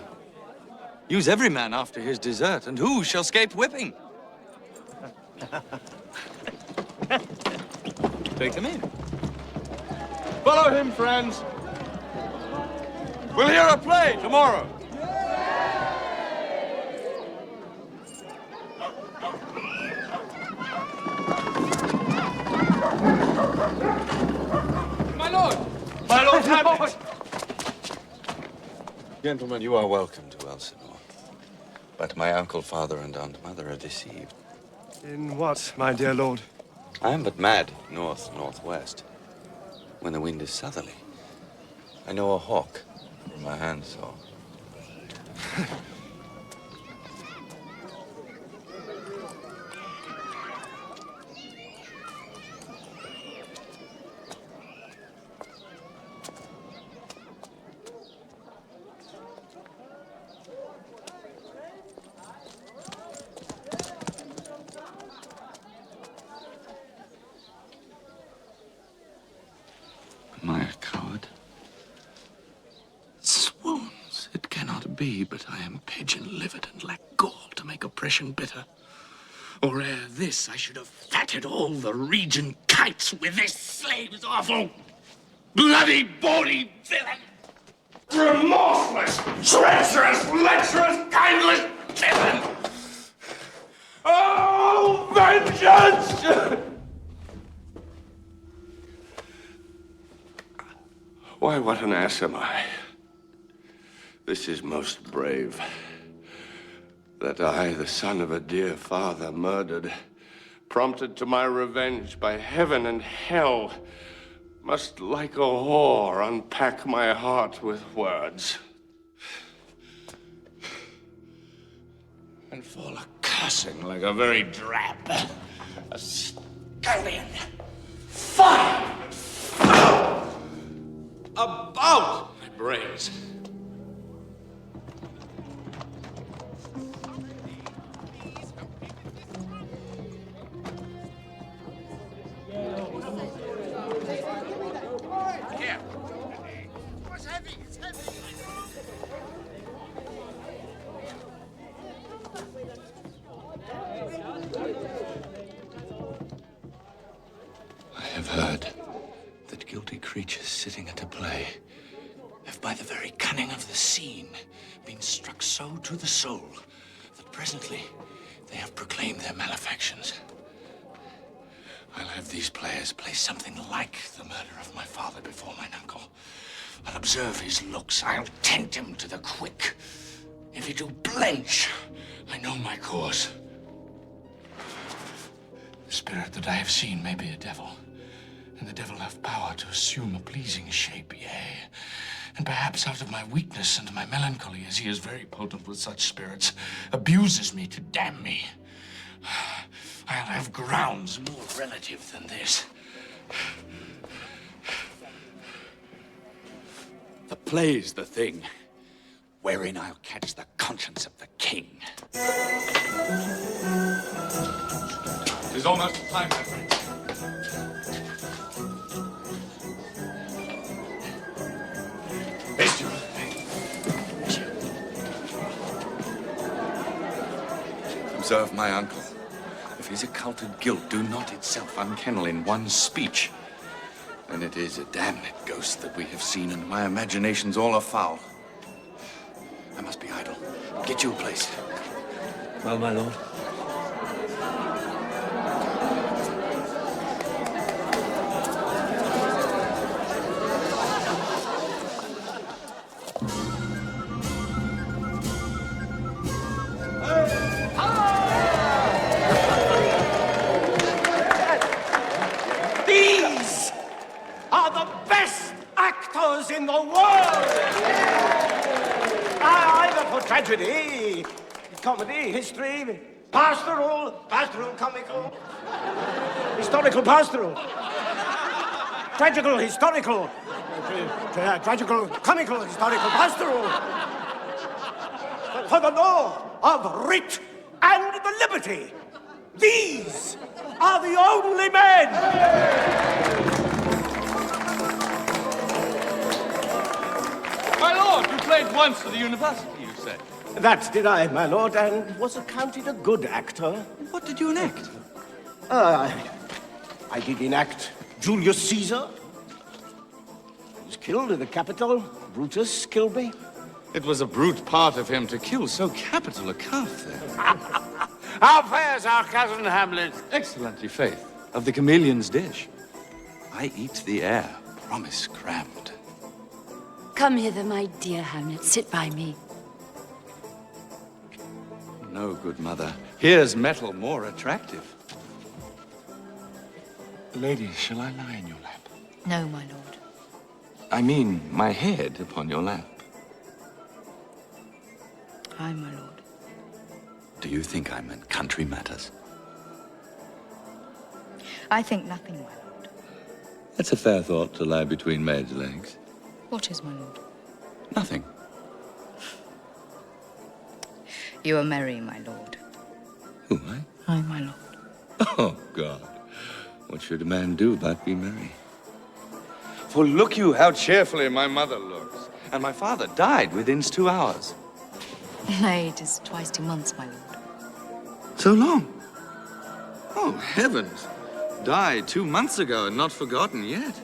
Speaker 8: Use every man after his desert, and who shall scape whipping? Take them in. Follow him, friends. We'll hear a play tomorrow.
Speaker 15: My lord!
Speaker 8: My lord Hamlet! Gentlemen, you are welcome to Elsinore.
Speaker 5: But my uncle, father, and aunt mother are deceived.
Speaker 14: In what, my dear lord?
Speaker 5: I am but mad north-northwest. When the wind is southerly, I know a hawk from my handsaw. Am I a coward? Swoons, it cannot be, but I am pigeon-livered and lack gall to make oppression bitter. Or ere this, I should have fatted all the region kites with this slave's awful, bloody, bawdy villain!
Speaker 9: Remorseless, treacherous, lecherous, kindless villain! Oh, vengeance!
Speaker 13: Why, what an ass am I? This is most brave. That I, the son of a dear father, murdered, prompted to my revenge by heaven and hell, must, like a whore, unpack my heart with words.
Speaker 9: And fall a-cussing like a very drab, a scullion. Fire! About my brains. Here. What's heavy? It's heavy.
Speaker 5: I have heard that guilty creatures sitting at a play have by the very cunning of the scene been struck so to the soul that presently they have proclaimed their malefactions. I'll have these players play something like the murder of my father before mine uncle. I'll observe his looks. I'll tempt him to the quick. If he do blench, I know my course. The spirit that I have seen may be a devil, and the devil have power to assume a pleasing shape, yea. And perhaps out of my weakness and my melancholy, as he is very potent with such spirits, abuses me to damn me. I'll have grounds more relative than this. The play's the thing, wherein I'll catch the conscience of the king.
Speaker 9: 'Tis almost time, my friend.
Speaker 5: Observe my uncle. If his occulted guilt do not itself unkennel in one speech, then it is a damned ghost that we have seen, and my imagination's all afoul. I must be idle. Get you a place.
Speaker 7: Well, my lord.
Speaker 3: These are the best actors in the world! Either for tragedy, comedy, history, pastoral comical, historical pastoral, tragical historical, tragical comical historical pastoral, for the law of writ and the liberty. These are the only men!
Speaker 12: My lord, you played once at the university, you said.
Speaker 3: That did I, my lord, and was accounted a good actor.
Speaker 12: What did you enact?
Speaker 3: I did enact Julius Caesar. He was killed in the Capitol. Brutus killed me.
Speaker 8: It was a brute part of him to kill so capital a calf there.
Speaker 12: How fares our cousin Hamlet?
Speaker 8: Excellently, faith. Of the chameleon's dish. I eat the air, promise crammed.
Speaker 4: Come hither, my dear Hamlet. Sit by me.
Speaker 8: no, good mother. Here's metal more attractive. Lady, shall I lie in your lap?
Speaker 6: No, my lord.
Speaker 8: I mean, my head upon your lap.
Speaker 6: Aye, my lord.
Speaker 8: Do you think I meant country matters?
Speaker 6: I think nothing, my lord.
Speaker 8: That's a fair thought to lie between maids' legs.
Speaker 6: What is, my lord?
Speaker 8: Nothing.
Speaker 6: You are merry, my lord.
Speaker 8: Who, I?
Speaker 6: Aye, my lord.
Speaker 8: Oh, God. What should a man do but be merry? For look you how cheerfully my mother looks. And my father died within 2 hours.
Speaker 6: Nay, it is twice 2 months, my lord.
Speaker 8: So long? Oh, heavens. Died 2 months ago and not forgotten yet.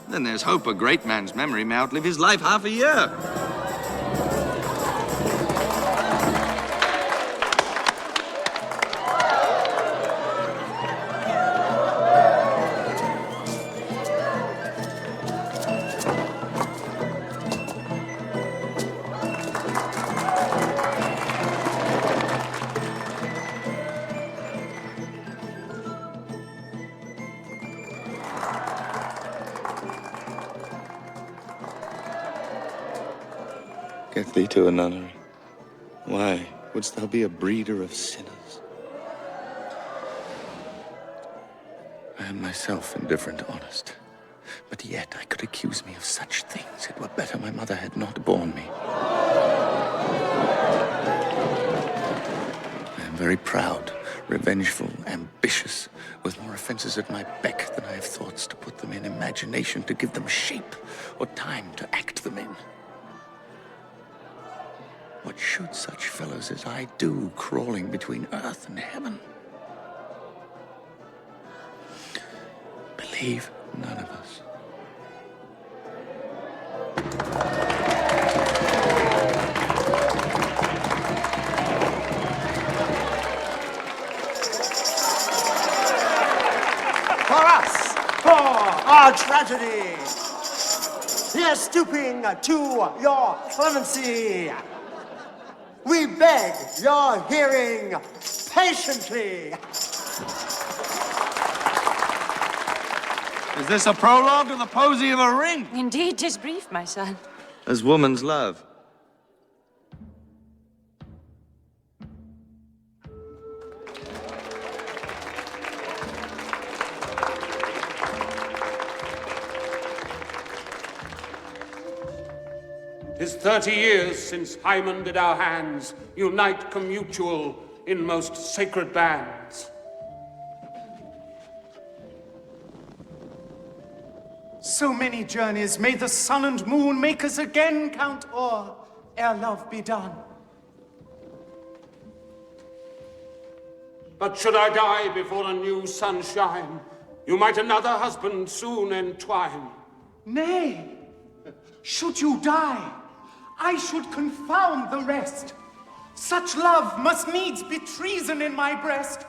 Speaker 8: Then there's hope a great man's memory may outlive his life half a year. Get thee to a nunnery. Why, wouldst thou be a breeder of sinners? I am myself indifferent honest, but yet I could accuse me of such things. It were better my mother had not borne me. I am very proud, revengeful, ambitious, with more offenses at my beck than I have thoughts to put them in, imagination to give them shape, or time to act them in. What should such fellows as I do, crawling between earth and heaven? Believe none of us.
Speaker 3: For us, for our tragedy, here stooping to your clemency, we beg your hearing patiently.
Speaker 8: Is this a prologue to the posy of a ring?
Speaker 4: Indeed, 'tis brief, my son.
Speaker 8: As woman's love.
Speaker 16: "'Tis 30 years since Hymen did our hands unite commutual in most sacred bands.
Speaker 2: So many journeys may the sun and moon make us again count o'er, ere love be done.
Speaker 16: But should I die before a new sun shine, you might another husband soon entwine.
Speaker 2: Nay, should you die, I should confound the rest. Such love must needs be treason in my breast.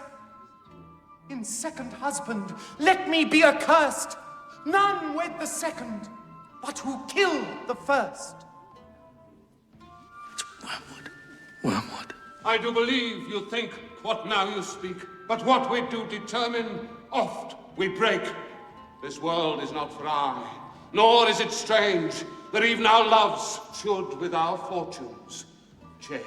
Speaker 2: In second husband, let me be accursed. None wed the second, but who kill the first.
Speaker 8: Wormwood.
Speaker 16: I do believe you think what now you speak, but what we do determine, oft we break. This world is not for aye, nor is it strange that even our loves should with our fortunes change.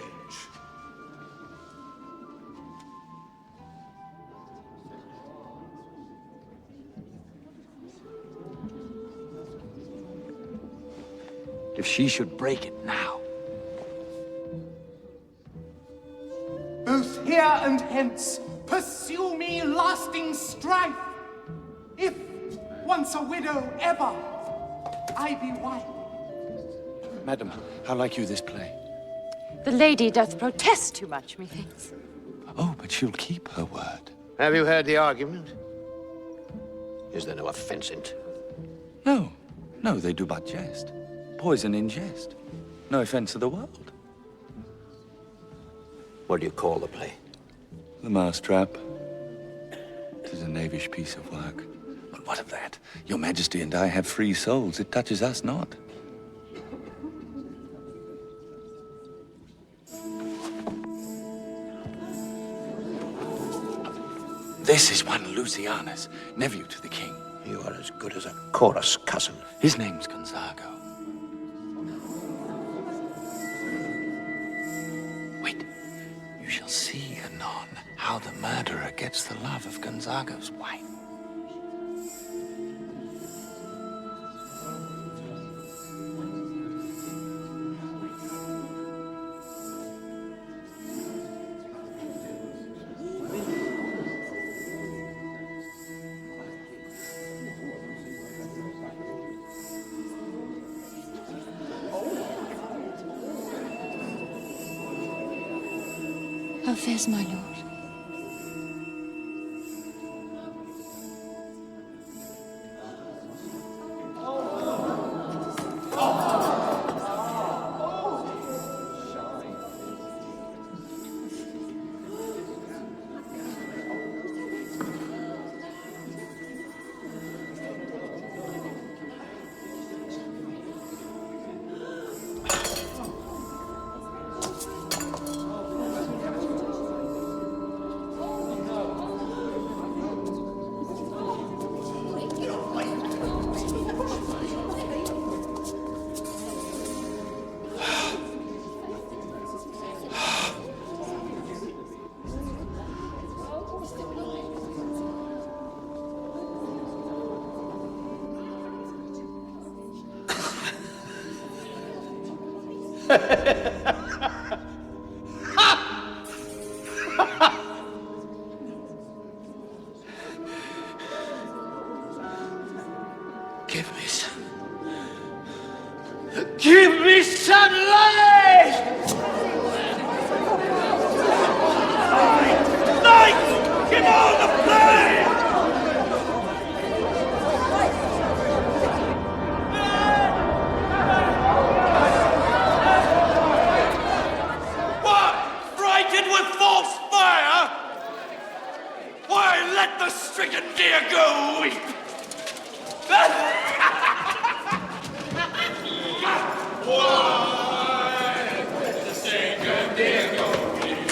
Speaker 8: If she should break it now.
Speaker 2: Both here and hence, pursue me lasting strife. If once a widow ever, I be wife.
Speaker 8: Madam, how like you this play?
Speaker 4: The lady doth protest too much, methinks.
Speaker 8: Oh, but she'll keep her word.
Speaker 10: Have you heard the argument? Is there no offense in't?
Speaker 8: No, they do but jest. Poison in jest. No offense of the world.
Speaker 10: What do you call the play?
Speaker 8: The Mousetrap. 'Tis a knavish piece of work. But what of that? Your Majesty and I have free souls. It touches us not. This is one Lucianus, nephew to the king.
Speaker 10: You are as good as a chorus cousin.
Speaker 8: His name's Gonzago. Wait, you shall see anon how the murderer gets the love of Gonzago's wife.
Speaker 4: How fares my lord?
Speaker 8: Give me some. Give me some light! Light! Give all the flame! What? Frightened with false fire? Why, let the stricken deer go weep! Why the stricken deer go weep?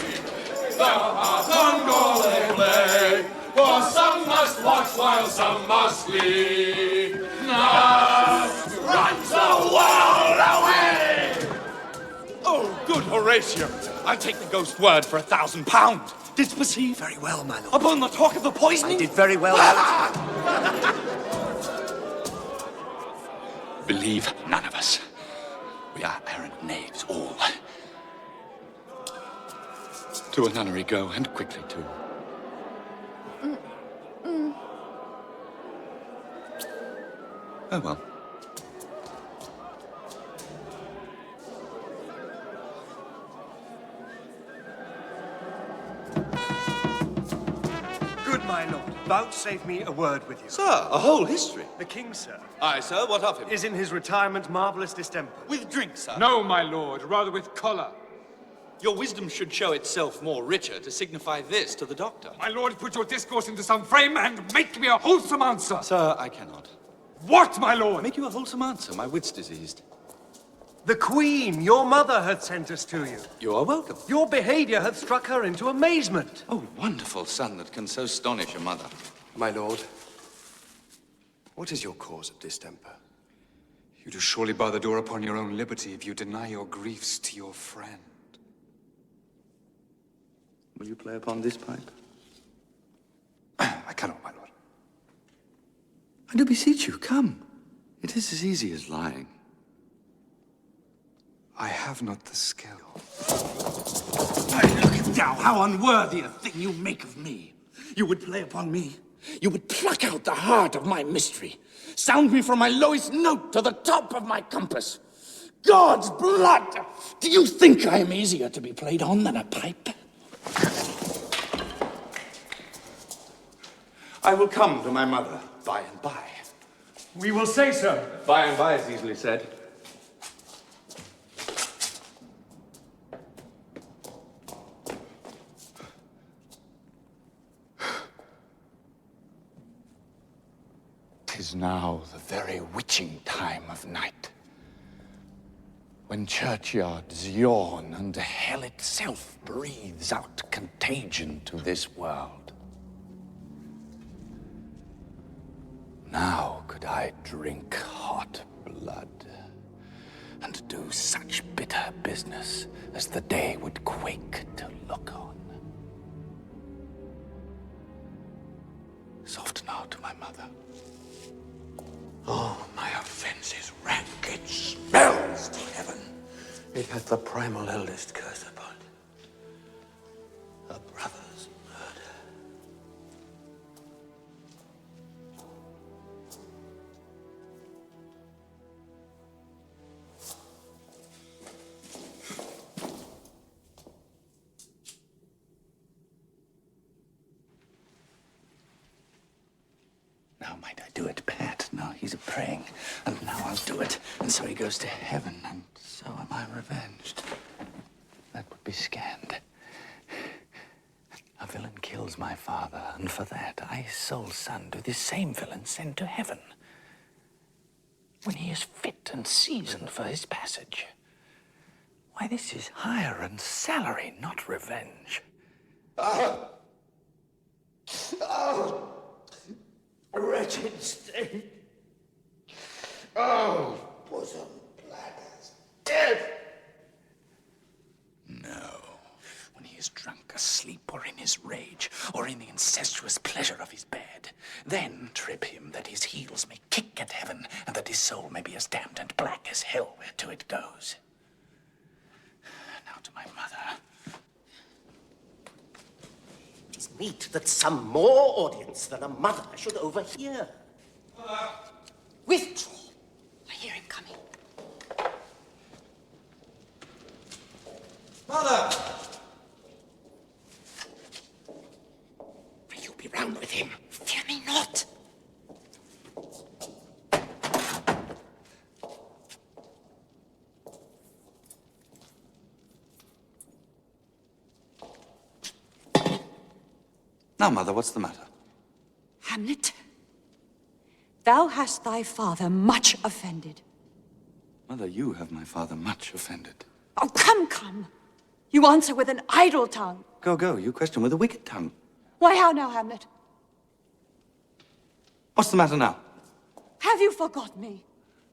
Speaker 8: Thou art ungodly play, for some must watch while some must sleep. Now runs the world away! Oh, good Horatio, I'll take the ghost word for £1,000. Didst perceive?
Speaker 3: Very well, my lord.
Speaker 8: Upon the talk of the poisoning?
Speaker 3: I did very well.
Speaker 8: Believe none of us. We are errant knaves, all. To a nunnery go, and quickly too. Oh well.
Speaker 14: Good, my lord. Vouchsafe me a word with you.
Speaker 5: Sir, a whole history.
Speaker 14: The king, sir,
Speaker 5: Aye, sir, what of him?
Speaker 14: is in his retirement marvellous distemper.
Speaker 5: With drink, sir.
Speaker 15: No, my lord, rather with choler.
Speaker 5: Your wisdom should show itself more richer to signify this to the doctor.
Speaker 15: My lord, put your discourse into some frame and make me a wholesome answer.
Speaker 5: Sir, I cannot.
Speaker 15: What, my lord?
Speaker 5: Make you a wholesome answer. My wit's diseased.
Speaker 14: The queen, your mother, hath sent us to you.
Speaker 5: You are welcome.
Speaker 14: Your behavior hath struck her into amazement.
Speaker 5: Oh, wonderful son that can so astonish a mother.
Speaker 2: My lord, what is your cause of distemper?
Speaker 15: You do surely bar the door upon your own liberty if you deny your griefs to your friend.
Speaker 5: Will you play upon this pipe?
Speaker 15: I cannot, my lord.
Speaker 5: I do beseech you, come. It is as easy as lying.
Speaker 15: I have not the skill.
Speaker 9: Look now, how unworthy a thing you make of me. You would play upon me. You would pluck out the heart of my mystery. Sound me from my lowest note to the top of my compass. God's blood! Do you think I am easier to be played on than a pipe?
Speaker 12: I will come to my mother by and by.
Speaker 14: We will say so.
Speaker 12: By and by is easily said.
Speaker 9: Tis now the very witching time of night, when churchyards yawn and hell itself breathes out contagion to this world.
Speaker 8: Now could I drink hot blood and do such bitter business as the day would quake to look on. Soft now to my mother. Oh, my offense is rank. It smells to heaven. It hath the primal eldest curse upon it. A brother's murder. Now might I do it, Pat. Now he's a-praying, and now I'll do it. And so he goes to heaven, and so am I revenged. That would be scanned. A villain kills my father, and for that I, sole son, do this same villain send to heaven, when he is fit and seasoned for his passage. Why, this is hire and salary, not revenge.
Speaker 10: Oh! Oh! A wretched state! Oh, bosom black as death!
Speaker 8: No. When he is drunk, asleep, or in his rage, or in the incestuous pleasure of his bed, then trip him that his heels may kick at heaven, and that his soul may be as damned and black as hell whereto it goes. Now to my mother.
Speaker 3: It is meet that some more audience than a mother should overhear.
Speaker 6: Withdraw. I hear him coming.
Speaker 10: Mother!
Speaker 3: Will you be round with him?
Speaker 6: Fear me not.
Speaker 5: Now, Mother, what's the matter?
Speaker 4: Hamlet, thou hast thy father much offended.
Speaker 5: Mother, you have my father much offended.
Speaker 4: Oh, come, come. You answer with an idle tongue.
Speaker 5: Go, go, you question with a wicked tongue.
Speaker 4: Why, how now, Hamlet?
Speaker 5: What's the matter now?
Speaker 4: Have you forgot me?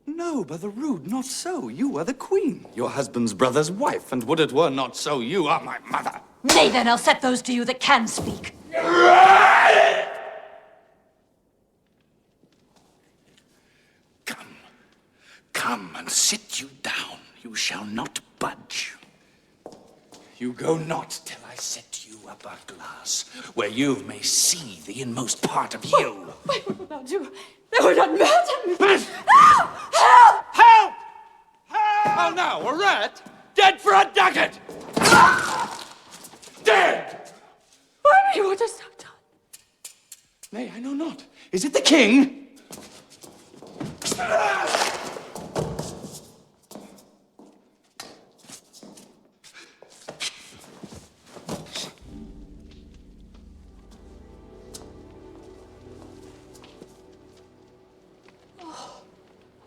Speaker 5: No, Brother Rude, not so. You are the queen, your husband's brother's wife, and would it were not so, you are my mother.
Speaker 4: Nay, then, I'll set those to you that can speak.
Speaker 8: Come and sit you down. You shall not budge. You go not till I set you up a glass, where you may see the inmost part of you.
Speaker 4: What would thou do? Thou would not murder me!
Speaker 8: Help!
Speaker 4: Help!
Speaker 8: Help! How now, a rat? Dead for a ducat! Dead!
Speaker 4: Why me, what hast thou done?
Speaker 5: Nay, I know not. Is it the king?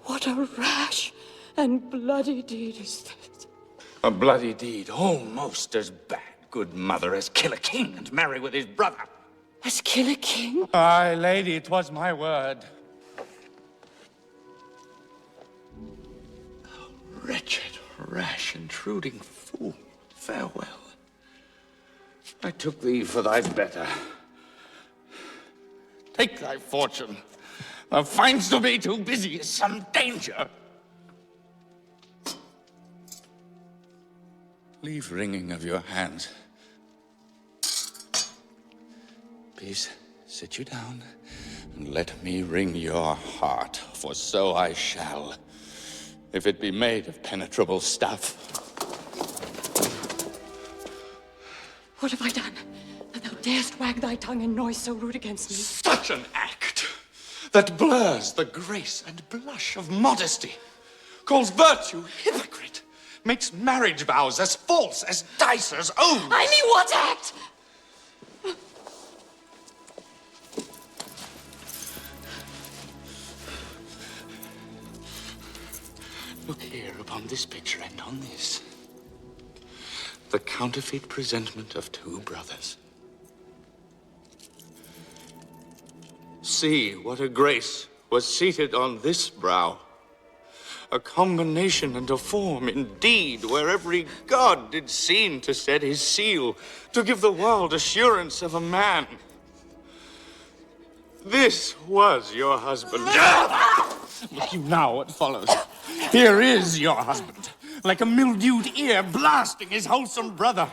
Speaker 4: What a rash and bloody deed is this.
Speaker 8: A bloody deed almost as bad, good mother, as kill a king and marry with his brother.
Speaker 4: As kill a king?
Speaker 9: Aye, lady, 'twas my word.
Speaker 8: Wretched, rash, intruding fool, farewell. I took thee for thy better. Take thy fortune. Thou find'st to be too busy is some danger. Leave wringing of your hands. Peace, sit you down, and let me wring your heart, for so I shall, if it be made of penetrable stuff.
Speaker 4: What have I done, that thou darest wag thy tongue in noise so rude against me?
Speaker 8: Such an act that blurs the grace and blush of modesty, calls virtue hypocrite, makes marriage vows as false as dicers' oaths.
Speaker 4: I mean, what act?
Speaker 8: Look here upon this picture and on this. The counterfeit presentment of two brothers. See what a grace,
Speaker 9: was seated on this brow. A combination and a form indeed, where every god did seem to set his seal, to give the world assurance of a man. This was your husband. Look you now what follows. Here is your husband, like a mildewed ear blasting his wholesome brother.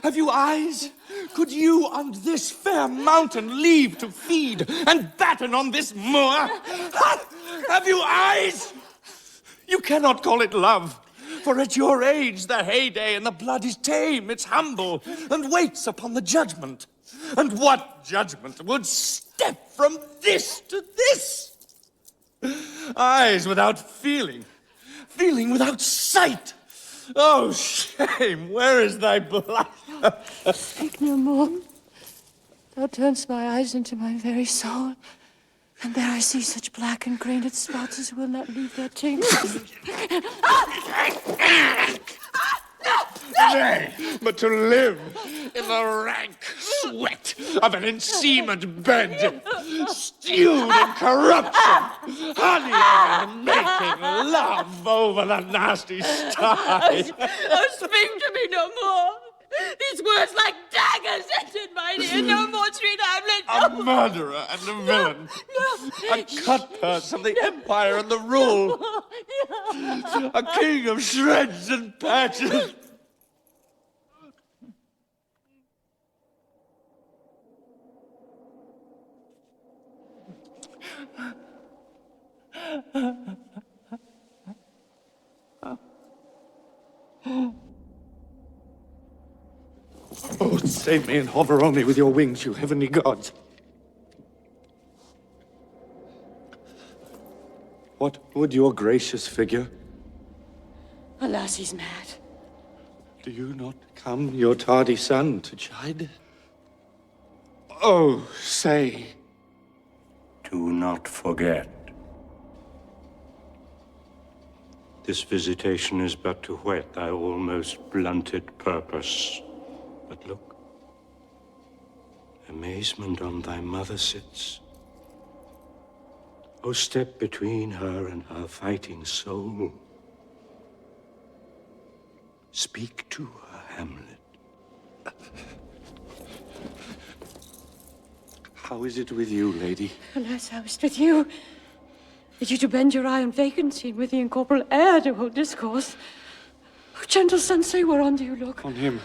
Speaker 9: Have you eyes? Could you on this fair mountain leave to feed and batten on this moor? Have you eyes? You cannot call it love, for at your age the heyday and the blood is tame, it's humble, and waits upon the judgment. And what judgment would step from this to this? Eyes without feeling, feeling without sight. Oh, shame, where is thy blush?
Speaker 4: Speak no more. Thou turn'st my eyes into my very soul, and there I see such black and grained spots as will not leave their taint.
Speaker 9: Nay, but to live in the rank sweat of an enseamed bed, stewed in corruption, honey and making love over the nasty sty.
Speaker 17: Oh, speak to me no more. These words like daggers entered mine ear. No more, sweet Hamlet.
Speaker 9: A murderer and a villain. A cutpurse of the empire and the rule. A king of shreds and patches. Oh, save me and hover only with your wings, you heavenly gods. What would your gracious figure?
Speaker 4: Alas, he's mad.
Speaker 9: Do you not come your tardy son to chide? Oh, say.
Speaker 13: Do not forget. This visitation is but to whet thy almost blunted purpose. But look, amazement on thy mother sits. O step between her and her fighting soul. Speak to her, Hamlet.
Speaker 9: How is it with you, lady?
Speaker 4: Alas, how is it with you? Did you to bend your eye on vacancy and with the incorporeal air to hold discourse? Oh, gentle son, say whereon do you look?
Speaker 9: On him.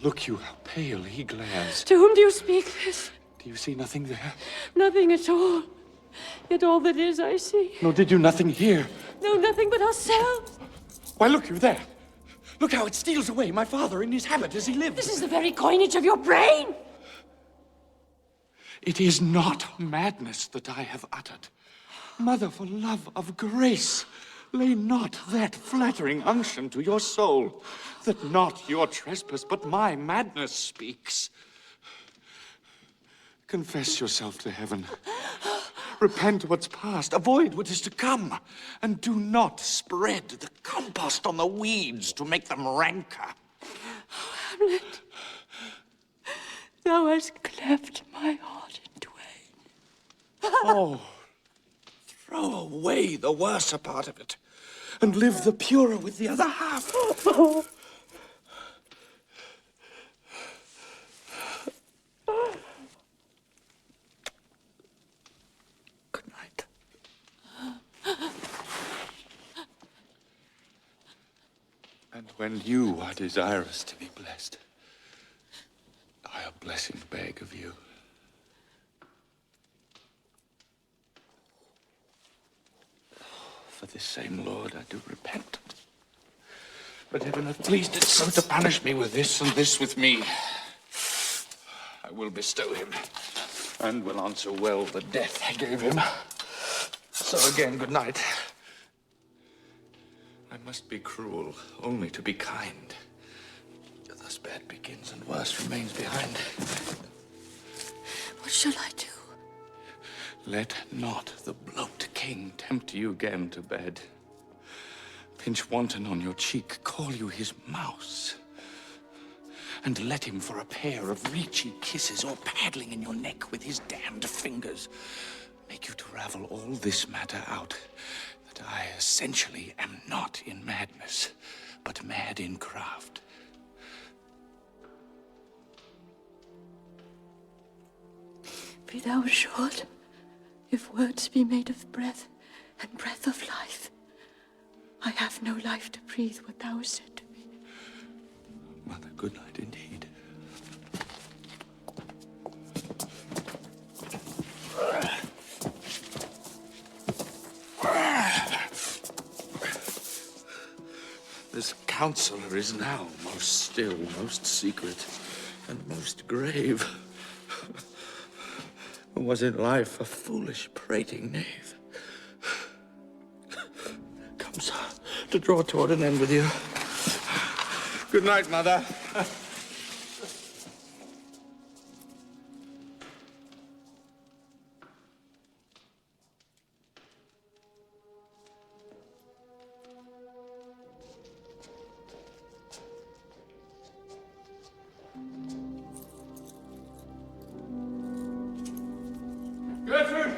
Speaker 9: Look you, how pale he glares.
Speaker 4: To whom do you speak this?
Speaker 9: Do you see nothing there?
Speaker 4: Nothing at all. Yet all that is I see.
Speaker 9: Nor did you nothing hear?
Speaker 4: No, nothing but ourselves.
Speaker 9: Why, look you there. Look how it steals away my father in his habit as he lived.
Speaker 4: This is the very coinage of your brain.
Speaker 9: It is not madness that I have uttered. Mother, for love of grace, lay not that flattering unction to your soul, that not your trespass, but my madness speaks. Confess yourself to heaven. Repent what's past, avoid what is to come, and do not spread the compost on the weeds to make them ranker.
Speaker 4: Oh, Hamlet, thou hast cleft my heart in twain.
Speaker 9: Oh, throw away the worser part of it, and live the purer with the other half. Good night. And when you are desirous to be blessed, I a blessing beg of you. For this same Lord I do repent. But heaven hath pleased it so to punish me with this and this with me. I will bestow him, and will answer well the death I gave him. So again, good night. I must be cruel only to be kind. Thus bad begins and worse remains behind.
Speaker 4: What shall I do?
Speaker 9: Let not the bloat king tempt you again to bed. Pinch wanton on your cheek, call you his mouse. And let him for a pair of reechy kisses, or paddling in your neck with his damned fingers,
Speaker 8: make you to ravel all this matter out, that I essentially am not in madness, but mad in craft.
Speaker 4: Be thou assured, if words be made of breath, and breath of life, I have no life to breathe what thou hast said to me.
Speaker 8: Mother, good night indeed. This counselor is now most still, most secret, and most grave. Was in life a foolish, prating knave. Come, sir, to draw toward an end with you. Good night, Mother.
Speaker 16: Gertrude!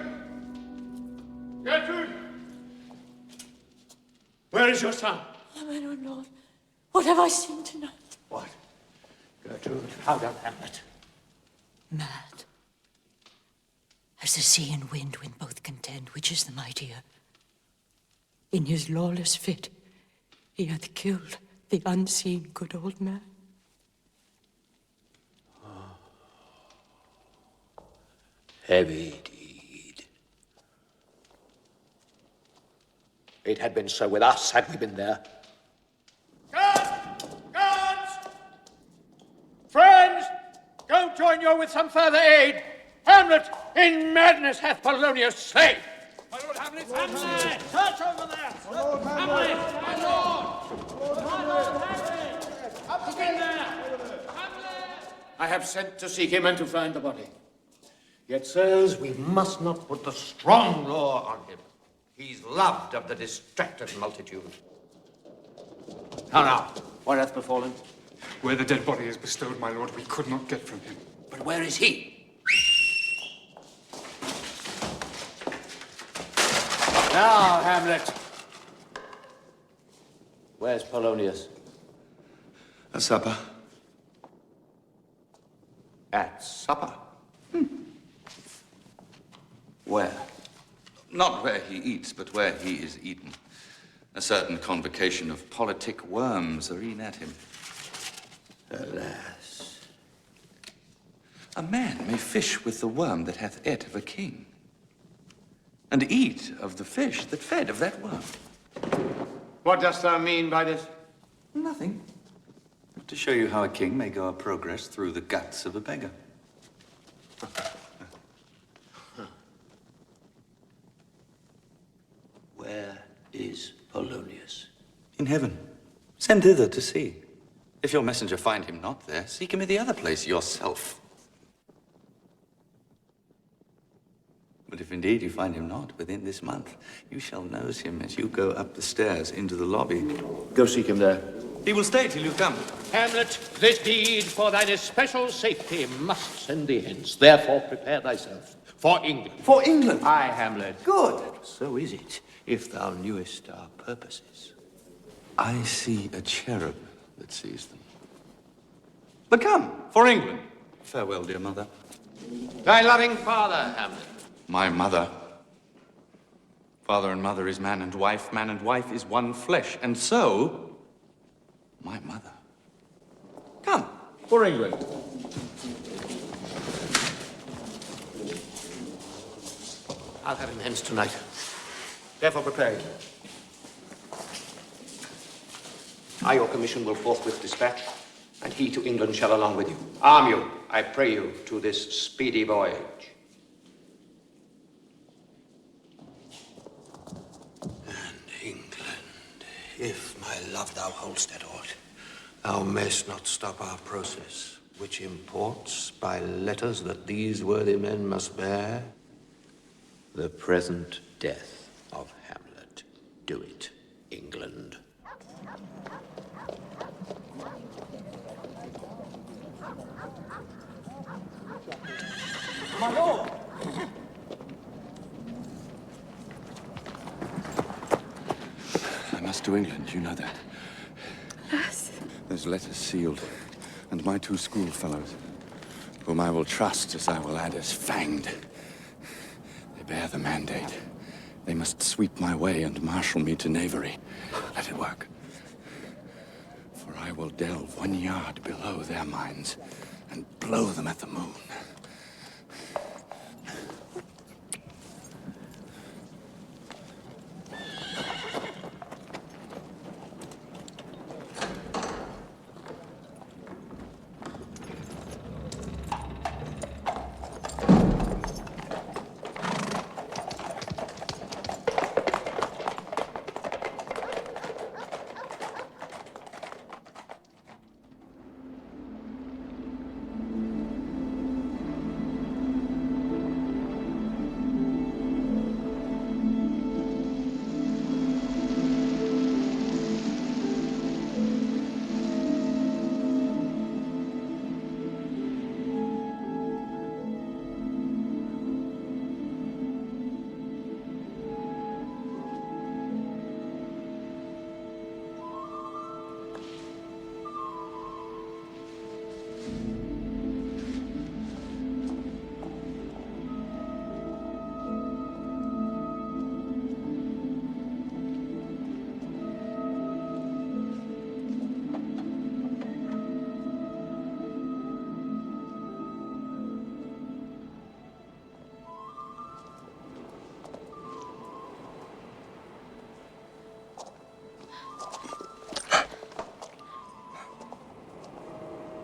Speaker 16: Gertrude! Where is your son?
Speaker 4: Oh, my own lord, what have I seen tonight?
Speaker 10: What? Gertrude, how doth Hamlet?
Speaker 4: Mad. As the sea and wind when both contend, which is the mightier. In his lawless fit, he hath killed the unseen good old man.
Speaker 10: Heavy deed. It had been so with us had we been there.
Speaker 12: Guards! Guards! Friends, go join you with some further aid. Hamlet, in madness hath Polonius slain. My lord Hamlet! Hamlet! Search over there! Hamlet! My lord! My lord Hamlet! Up again there!
Speaker 10: I have sent to seek him and to find the body. Yet, sirs, we must not put the strong law on him. He's loved of the distracted multitude. Now, what hath befallen?
Speaker 15: Where the dead body is bestowed, my lord, we could not get from him.
Speaker 10: But where is he? Now, Hamlet. Where's Polonius?
Speaker 8: At supper.
Speaker 10: At supper? Where?
Speaker 8: Not where he eats, but where he is eaten. A certain convocation of politic worms are e'en at him.
Speaker 10: Alas.
Speaker 8: A man may fish with the worm that hath ate of a king, and eat of the fish that fed of that worm.
Speaker 10: What dost thou mean by this?
Speaker 8: Nothing. To show you how a king may go a progress through the guts of a beggar.
Speaker 10: Where is Polonius?
Speaker 8: In heaven. Send thither to see. If your messenger find him not there, seek him in the other place yourself. But if indeed you find him not within this month, you shall nose him as you go up the stairs into the lobby.
Speaker 10: Go seek him there.
Speaker 8: He will stay till you come.
Speaker 10: Hamlet, this deed for thine especial safety must send thee hence. Therefore prepare thyself for England.
Speaker 8: For England?
Speaker 10: Aye, Hamlet.
Speaker 8: Good.
Speaker 10: So is it, if thou knewest our purposes.
Speaker 8: I see a cherub that sees them. But come, for England. Farewell, dear mother.
Speaker 10: Thy loving father, Hamlet.
Speaker 8: My mother. Father and mother is man and wife is one flesh, and so, my mother. Come,
Speaker 10: for England. I'll have him hence tonight. Therefore prepare it. I your commission will forthwith dispatch, and he to England shall along with you. Arm you, I pray you, to this speedy voyage. If, my love, thou hold'st at aught, thou mayst not stop our process, which imports, by letters that these worthy men must bear, the present death of Hamlet. Do it, England.
Speaker 11: My lord!
Speaker 8: to England, you know that?
Speaker 17: Yes.
Speaker 8: Those letters sealed, and my 2 schoolfellows, whom I will trust as I will Adders fanged. They bear the mandate. They must sweep my way and marshal me to knavery. Let it work. For I will delve 1 yard below their minds and blow them at the moon.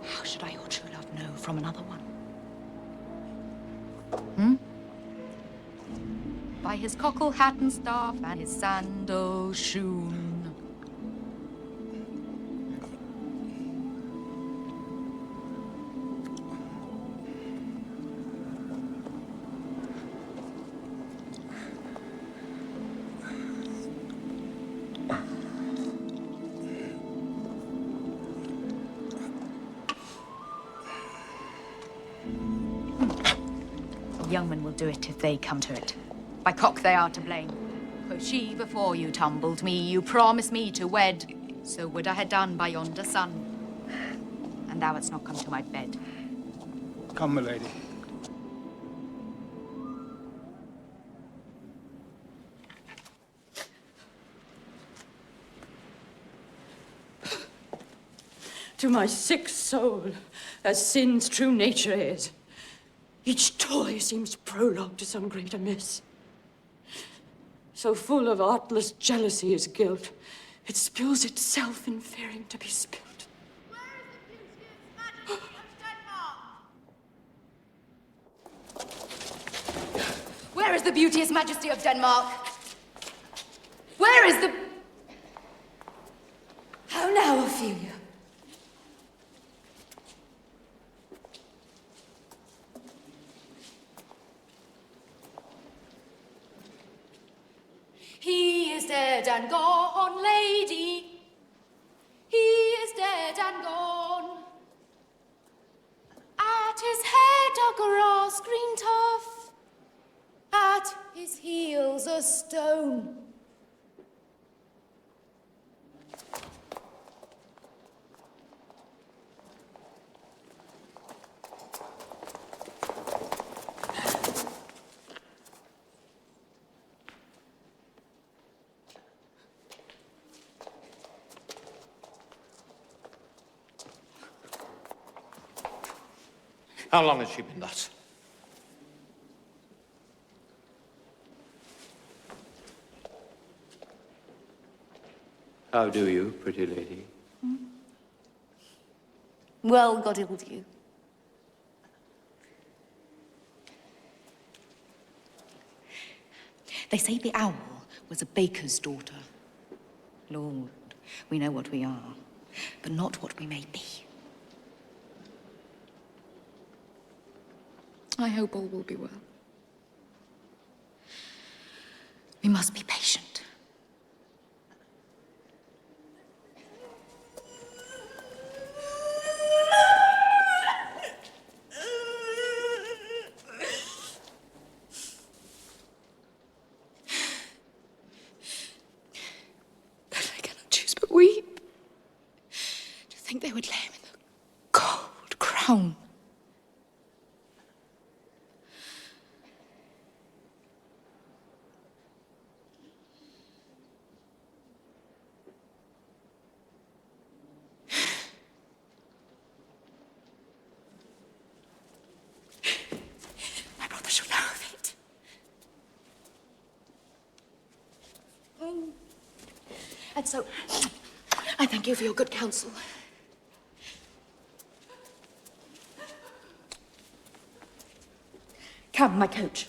Speaker 6: How should I, your true love, know from another one? Hmm? By his cockle hat and staff and his sandal shoon. Young men will do it if they come to it. By cock they are to blame. Quoth she, before you tumbled me, you promised me to wed. So would I had done by yonder sun. And thou hadst not come to my bed.
Speaker 12: Come, my lady.
Speaker 17: To my sick soul, as sin's true nature is, each toy seems prologue to some great amiss. So full of artless jealousy is guilt, it spills itself in fearing to be spilt.
Speaker 6: Where is the beauteous majesty of Denmark? Where is the...
Speaker 4: How now, Ophelia?
Speaker 6: He is dead and gone, lady. He is dead and gone. At his head a grass green tuft, at his heels a stone.
Speaker 1: How long has she been thus? How do you, pretty lady?
Speaker 6: Well, God ild you. They say the owl was a baker's daughter. Lord, we know what we are, but not what we may be. I hope all will be well. We must be patient. But I cannot home.
Speaker 17: My brother shall know of it.
Speaker 6: And so, I thank you for your good counsel. Come, my coach.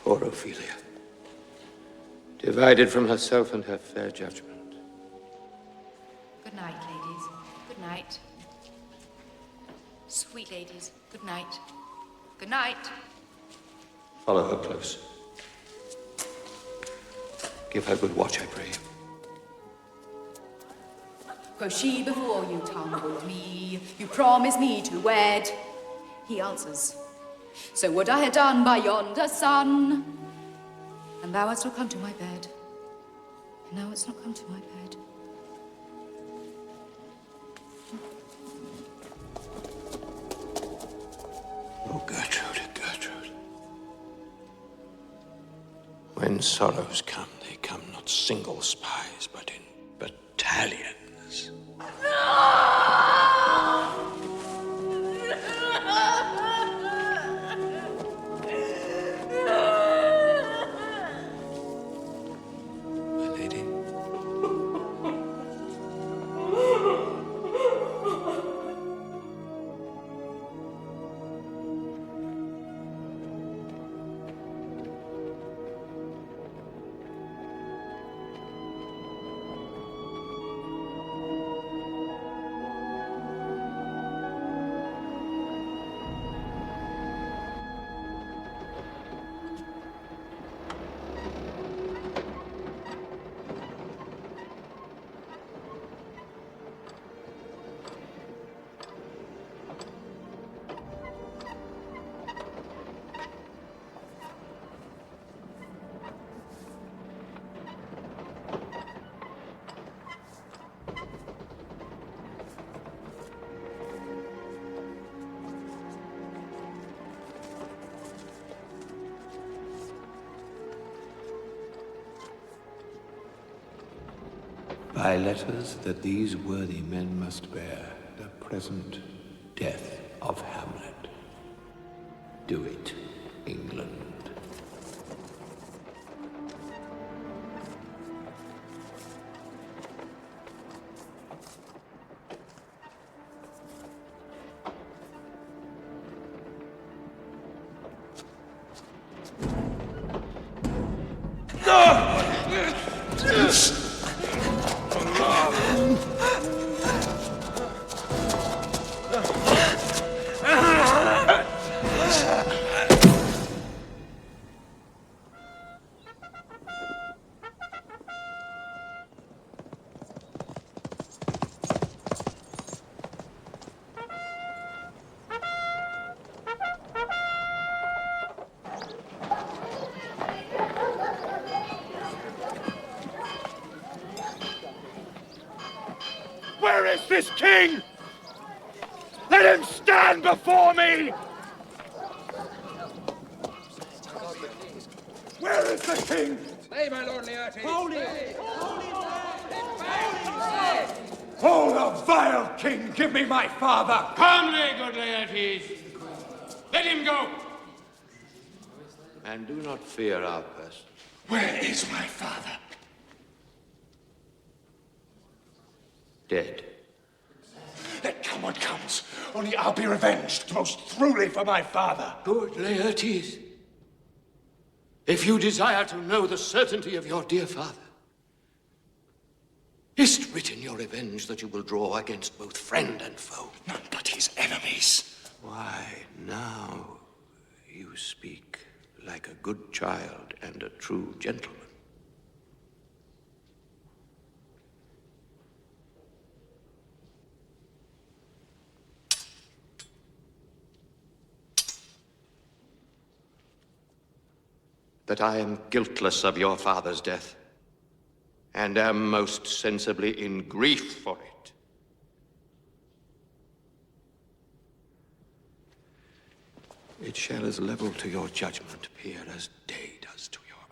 Speaker 1: Poor Ophelia, divided from herself and her fair judgment.
Speaker 6: Good night, ladies. Good night. Sweet ladies, good night. Good night.
Speaker 1: Follow her close. Give her good watch, I pray you.
Speaker 6: Quoth she, before you tumbled me, you promised me to wed. He answers, so would I had done by yonder sun. And thou hadst not come to my bed. And thou hadst not come to my bed.
Speaker 1: Oh, Gertrude, Gertrude. When sorrows come, they come not single spies, but in battalions. My lady. By letters that these worthy men must bear, the present death of Hamlet. Do it, England.
Speaker 12: Where is this king? Let him stand before me! Where is the king?
Speaker 16: Nay, my lord Laertes.
Speaker 12: Oh, the vile king! Give me my father!
Speaker 16: Calmly, good Laertes. Let him go.
Speaker 1: And do not fear our person.
Speaker 12: Where is my father?
Speaker 1: Dead.
Speaker 12: Let come what comes. Only I'll be revenged most throughly for my father.
Speaker 1: Good Laertes, if you desire to know the certainty of your dear father, is't written your revenge that you will draw against both friend and foe?
Speaker 12: None but his enemies.
Speaker 1: Why, now you speak like a good child and a true gentleman. That I am guiltless of your father's death, and am most sensibly in grief for it. It shall as level to your judgment appear as day does to your eye.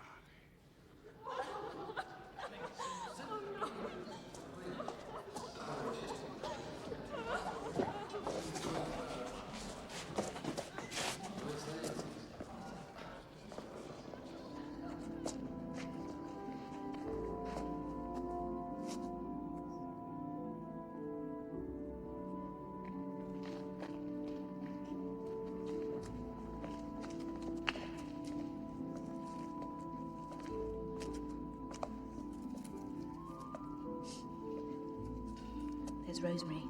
Speaker 6: There's rosemary.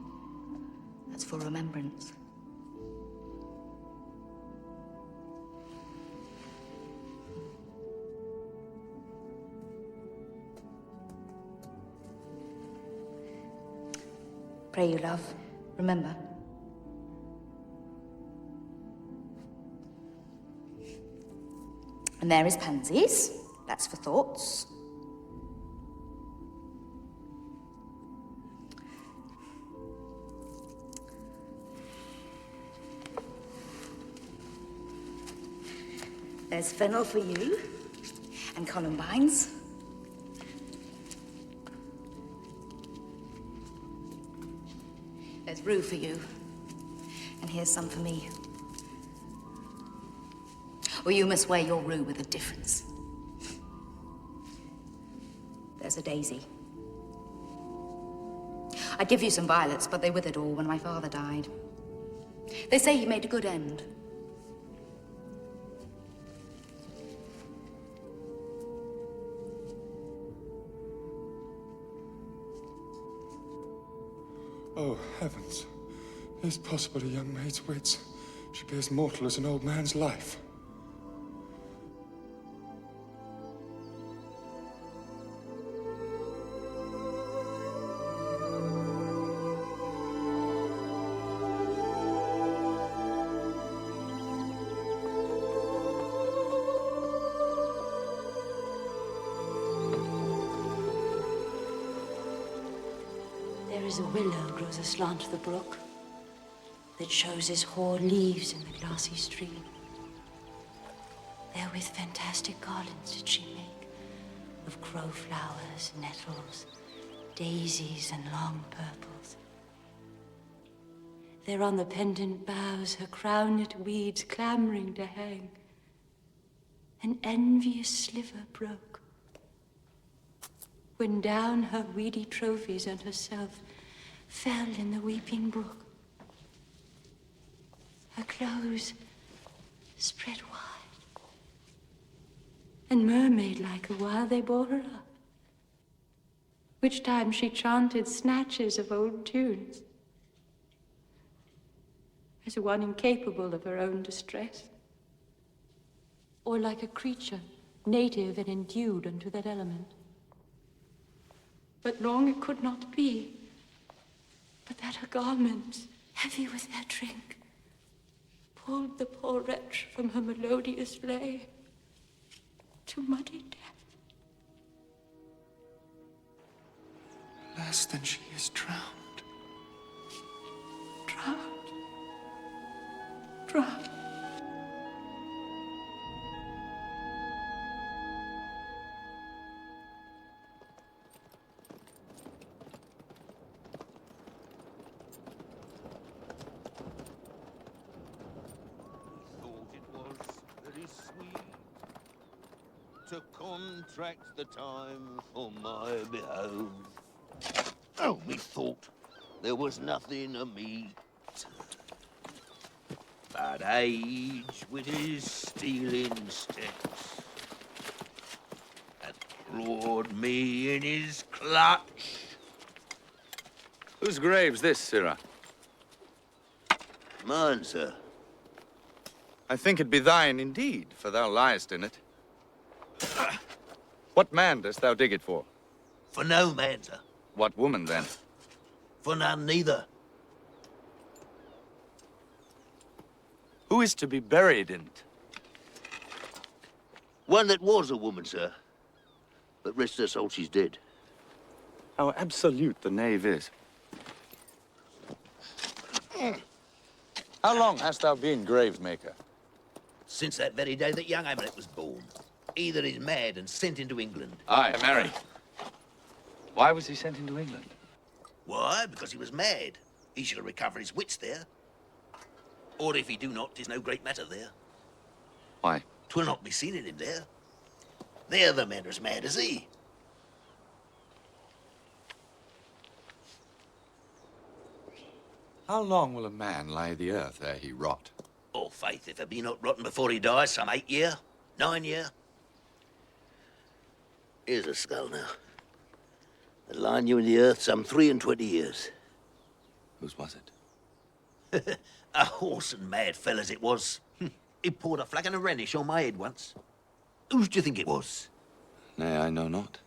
Speaker 6: That's for remembrance. Pray you, love. Remember. And there is pansies. That's for thoughts. There's fennel for you, and columbines. There's rue for you, and here's some for me. Or you must wear your rue with a difference. There's a daisy. I'd give you some violets, but they withered all when my father died. They say he made a good end.
Speaker 2: Oh, heavens. Is it possible a young maid's wits should be as mortal as an old man's life?
Speaker 4: There is a willow grows aslant the brook that shows his hoar leaves in the glassy stream. Therewith fantastic garlands did she make of crowflowers, nettles, daisies, and long purples. There on the pendant boughs her crowned weeds clambering to hang, an envious sliver broke, when down her weedy trophies and herself fell in the weeping brook. Her clothes spread wide, and mermaid-like a while they bore her up, which time she chanted snatches of old tunes, as one incapable of her own distress, or like a creature native and endued unto that element. But long it could not be, but that her garments, heavy with their drink, pulled the poor wretch from her melodious lay to muddy death.
Speaker 2: Less than she is drowned.
Speaker 4: Drowned. Drowned.
Speaker 10: To contract the time for my behoved. Oh, methought there was nothing amiss. But age with his stealing steps hath clawed me in his clutch.
Speaker 8: Whose grave's this, Sirrah?
Speaker 10: Mine, sir.
Speaker 8: I think it be thine indeed, for thou liest in it. What man dost thou dig it for?
Speaker 10: For no man, sir.
Speaker 8: What woman, then?
Speaker 10: For none neither.
Speaker 8: Who is to be buried in it?
Speaker 10: One that was a woman, sir. But rest her soul, she's dead.
Speaker 8: How absolute the knave is. How long hast thou been gravemaker?
Speaker 18: Since that very day that young Hamlet was born. Either he's mad and sent into England.
Speaker 8: Aye, marry. Why was he sent into England?
Speaker 18: Why? Because he was mad. He shall recover his wits there. Or if he do not, 'tis no great matter there.
Speaker 8: Why?
Speaker 18: 'Twill not be seen in him there. There the men are as mad as he.
Speaker 8: How long will a man lie the earth ere he rot?
Speaker 18: Oh, faith, if it be not rotten before he dies, some 8 year, 9 year. Here's a skull now. It'll lie you in the earth some 23 years.
Speaker 8: Whose was it?
Speaker 18: A horse and mad fell as it was. He poured a flagon of Rhenish on my head once. Whose do you think it was?
Speaker 8: Nay, I know not.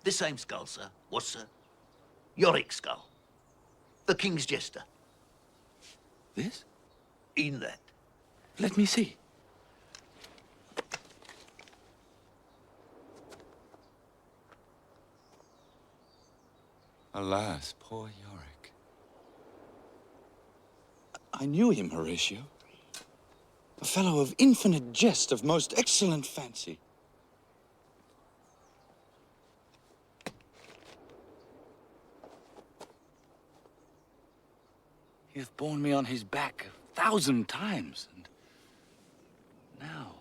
Speaker 18: This same skull, sir. What, sir? Yorick's skull. The king's jester.
Speaker 8: This?
Speaker 18: In that.
Speaker 8: Let me see. Alas, poor Yorick. I knew him, Horatio. A fellow of infinite jest, of most excellent fancy. He hath borne me on his back 1,000 times, and now,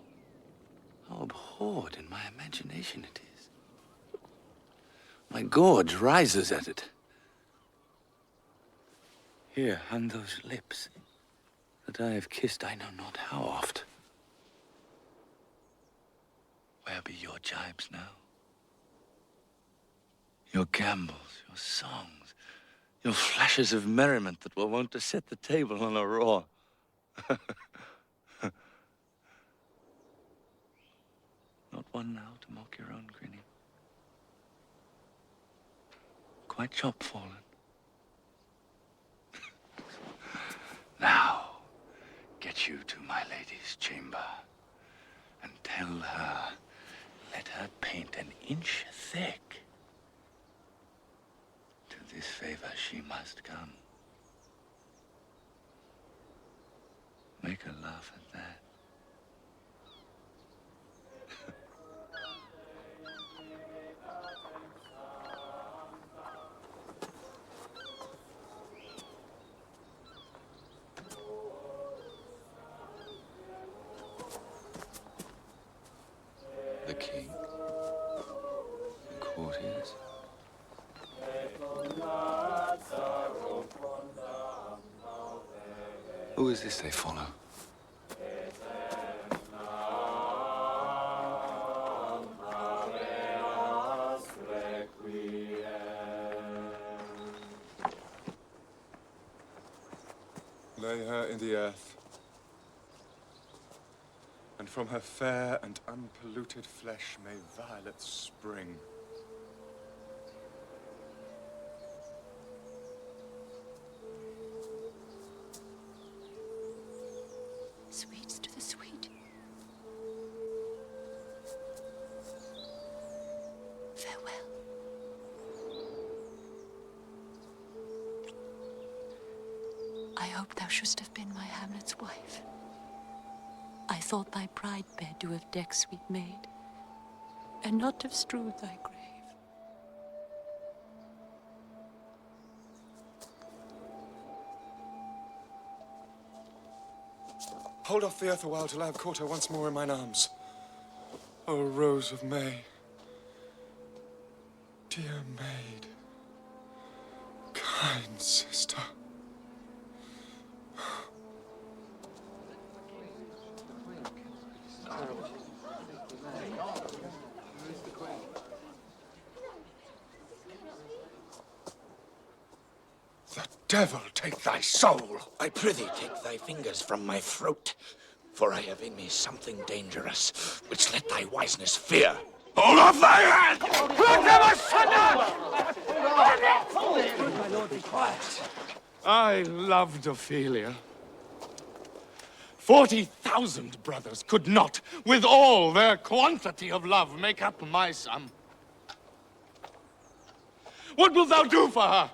Speaker 8: how abhorred in my imagination it is. My gorge rises at it. Here, on those lips that I have kissed I know not how oft. Where be your jibes now? Your gambols, your songs, your flashes of merriment that were wont to set the table on a roar. Not one now to mock your own grinning. Quite chop-fallen. Now, get you to my lady's chamber and tell her, let her paint an inch thick. To this favor she must come. Make her laugh at that. The king, the courtiers. Who is this they follow?
Speaker 19: Lay her in the earth, and from her fair and unpolluted flesh may violets spring.
Speaker 4: Sweets to the sweet. Farewell. I hoped thou shouldst have been my Hamlet's wife. I thought thy bride bed to have decked sweet maid, and not have strewed thy grave.
Speaker 19: Hold off the earth a while till I have caught her once more in mine arms. O Rose of May, dear maid, kind sister. The devil take thy soul!
Speaker 10: I prithee take thy fingers from my throat, for I have in me something dangerous, which let thy wiseness fear.
Speaker 9: Hold off thy hand!
Speaker 12: Let them asunder!
Speaker 11: My lord, be quiet.
Speaker 9: I loved Ophelia. 40,000 brothers could not, with all their quantity of love, make up my sum. What wilt thou do for her?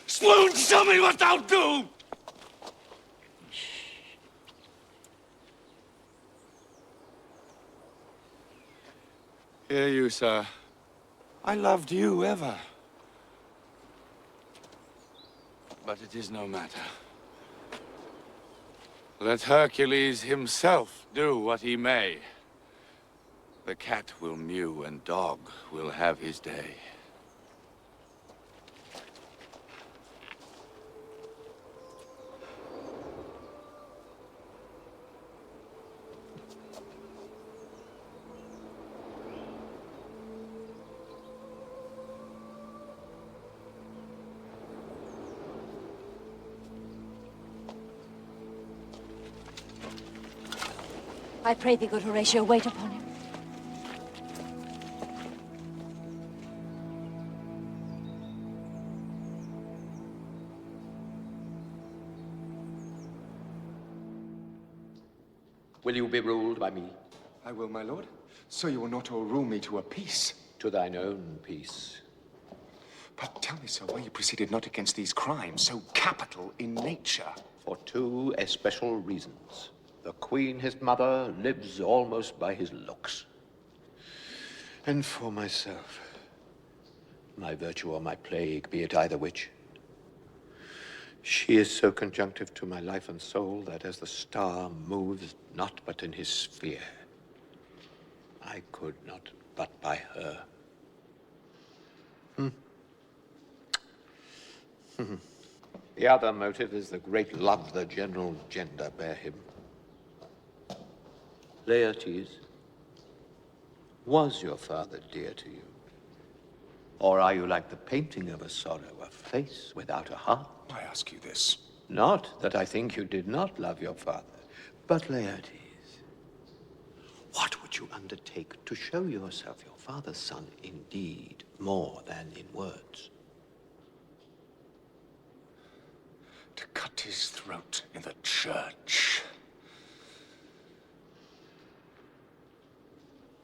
Speaker 9: Swoon, show me what thou do! Hear you, sir. I loved you ever. But it is no matter. Let Hercules himself do what he may. The cat will mew and dog will have his day.
Speaker 4: I pray thee, good Horatio, wait upon him.
Speaker 10: Will you be ruled by me?
Speaker 2: I will, my lord. So you will not all rule me to a peace.
Speaker 10: To thine own peace.
Speaker 2: But tell me, sir, why you proceeded not against these crimes, so capital in nature?
Speaker 10: For two especial reasons. The queen, his mother, lives almost by his looks. And for myself, my virtue or my plague, be it either which, she is so conjunctive to my life and soul that as the star moves not but in his sphere, I could not but by her. The other motive is the great love the general gender bear him. Laertes, was your father dear to you? Or are you like the painting of a sorrow, a face without a heart?
Speaker 2: I ask you this.
Speaker 10: Not that I think you did not love your father, but Laertes, what would you undertake to show yourself your father's son indeed, more than in words?
Speaker 2: To cut his throat in the church.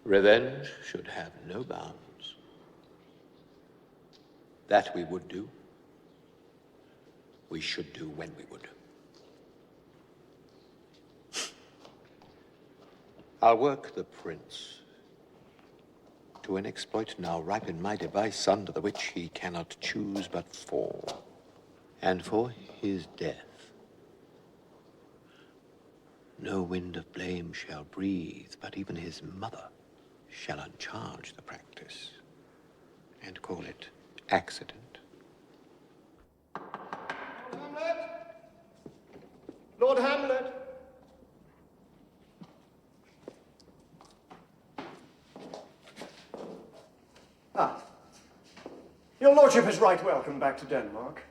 Speaker 10: Revenge should have no bounds. That we would do. We should do when we would. I'll work the prince to an exploit now ripe in my device, under the which he cannot choose but fall. And for his death, no wind of blame shall breathe, but even his mother shall uncharge the practice and call it accident.
Speaker 3: Lord Hamlet! Ah. Your lordship is right welcome back to Denmark.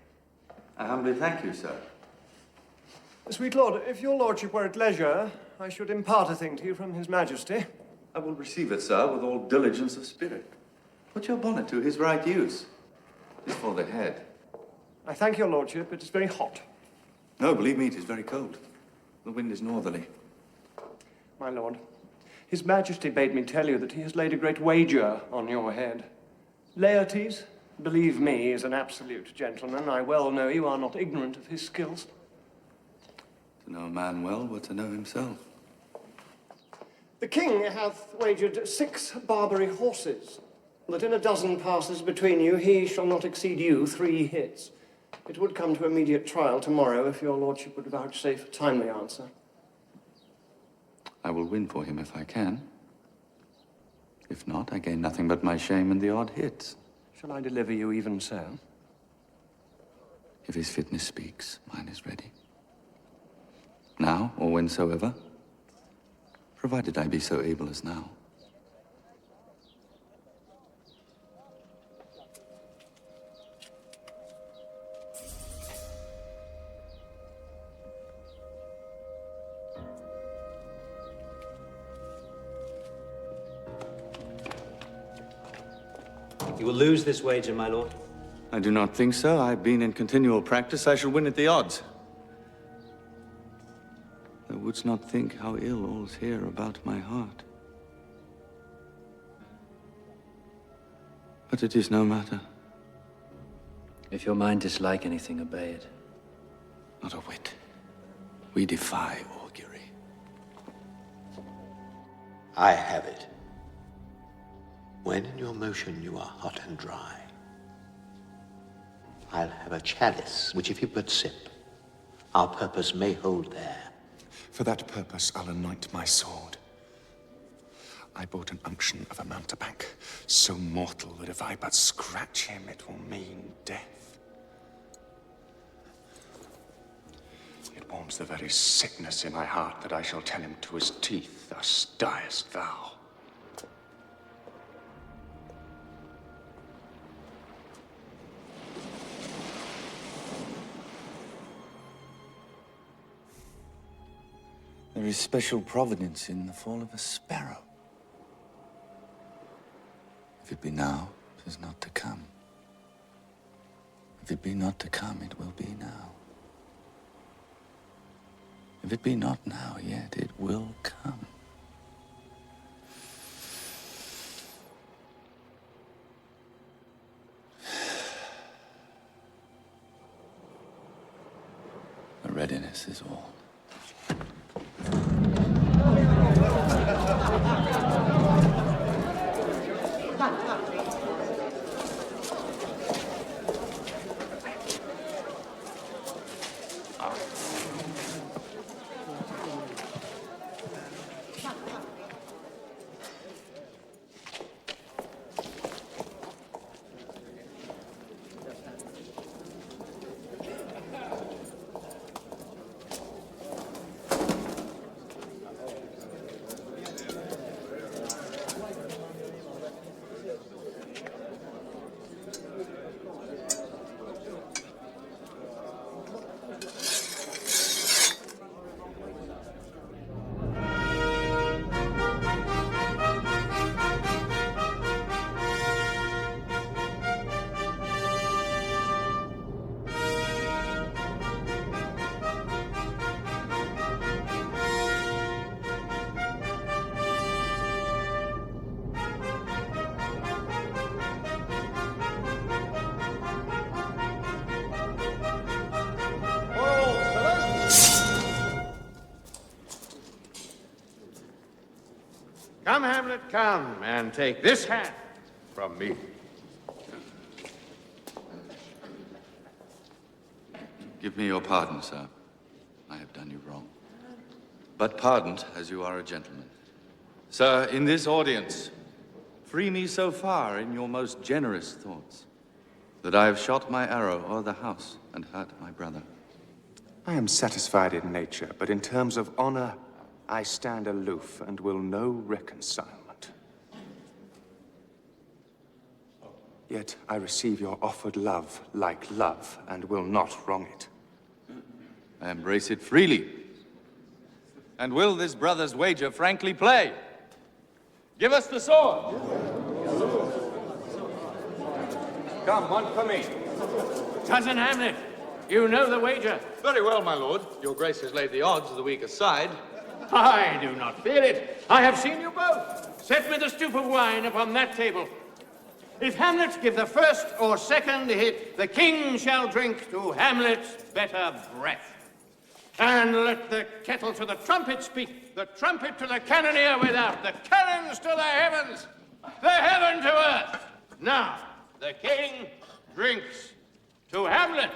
Speaker 5: I humbly thank you, sir.
Speaker 3: Sweet lord, if your lordship were at leisure, I should impart a thing to you from his majesty.
Speaker 5: I will receive it, sir, with all diligence of spirit. Put your bonnet to his right use. It's for the head.
Speaker 3: I thank your lordship. It is very hot.
Speaker 5: No, believe me, it is very cold. The wind is northerly.
Speaker 3: My lord, his majesty bade me tell you that he has laid a great wager on your head. Laertes, believe me, is an absolute gentleman. I well know you are not ignorant of his skills.
Speaker 5: To know a man well were to know himself.
Speaker 3: The king hath wagered 6 Barbary horses, that in a dozen passes between you, he shall not exceed you 3 hits. It would come to immediate trial tomorrow if your lordship would vouchsafe a timely answer.
Speaker 5: I will win for him if I can. If not, I gain nothing but my shame and the odd hits.
Speaker 3: Shall I deliver you even so?
Speaker 5: If his fitness speaks, mine is ready. Now, or whensoever, provided I be so able as now.
Speaker 7: You will lose this wager, my lord.
Speaker 5: I do not think so. I've been in continual practice. I shall win at the odds. Thou wouldst not think how ill all's here about my heart. But it is no matter.
Speaker 7: If your mind dislike anything, obey it.
Speaker 8: Not a whit. We defy augury.
Speaker 10: I have it. When in your motion you are hot and dry, I'll have a chalice, which if you but sip, our purpose may hold there.
Speaker 2: For that purpose, I'll anoint my sword. I bought an unction of a mountebank, so mortal that if I but scratch him, it will mean death. It warms the very sickness in my heart that I shall tell him to his teeth, thus diest thou.
Speaker 5: There is special providence in the fall of a sparrow. If it be now, 'tis not to come. If it be not to come, it will be now. If it be not now, yet it will come. The readiness is all.
Speaker 1: Come, Hamlet, come, and take this hand from me.
Speaker 8: Give me your pardon, sir. I have done you wrong. But pardoned as you are a gentleman. Sir, in this audience, free me so far in your most generous thoughts that I have shot my arrow o'er the house and hurt my brother.
Speaker 2: I am satisfied in nature, but in terms of honor, I stand aloof and will know reconcilement. Yet I receive your offered love like love and will not wrong it.
Speaker 8: I embrace it freely. And will this brother's wager frankly play? Give us the sword!
Speaker 12: Come, one for me. Cousin Hamlet, you know the wager.
Speaker 1: Very well, my lord. Your grace has laid the odds of the weaker side.
Speaker 12: I do not fear it. I have seen you both. Set me the stoup of wine upon that table. If Hamlet give the first or second hit, the king shall drink to Hamlet's better breath. And let the kettle to the trumpet speak, the trumpet to the cannoneer without, the cannons to the heavens, the heaven to earth. Now, the king drinks to Hamlet.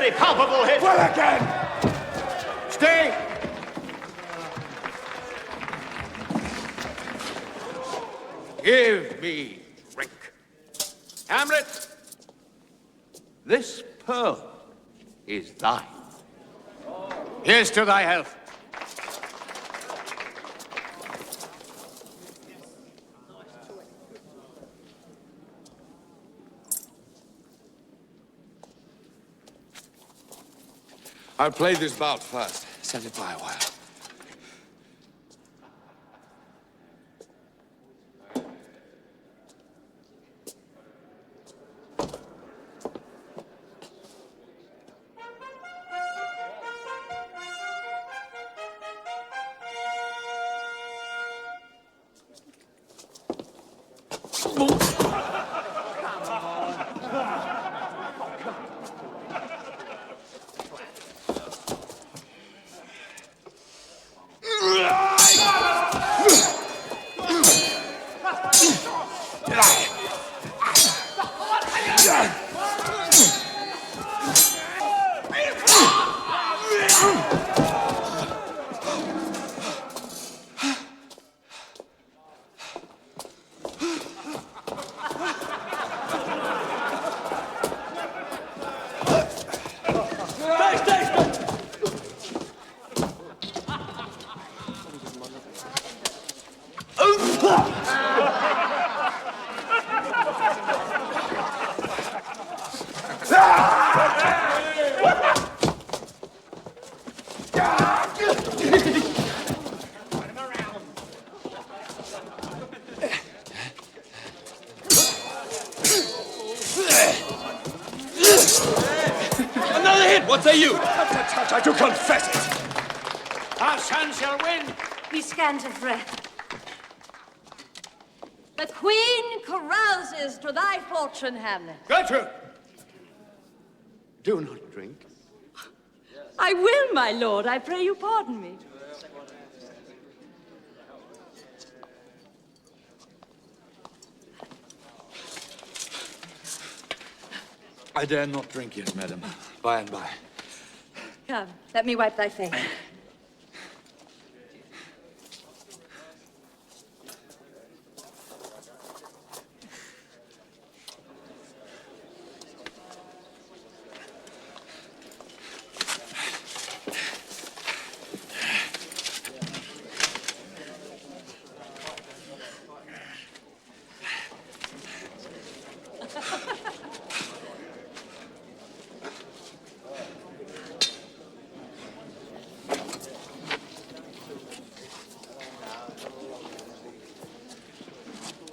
Speaker 3: very palpable hit.
Speaker 12: Well again!
Speaker 3: Stay!
Speaker 9: Give me drink. Hamlet, this pearl is thine. Here's to thy health. I'll play this bout first. Set it by a while.
Speaker 12: Another hit! What say you? I do confess it.
Speaker 3: Our son shall win.
Speaker 4: Be scant of breath. The queen carouses to thy fortune, Hamlet.
Speaker 12: Gertrude!
Speaker 1: Do not drink.
Speaker 4: I will, my lord. I pray you pardon me.
Speaker 8: I dare not drink yet, madam. By and by.
Speaker 4: Come, let me wipe thy face.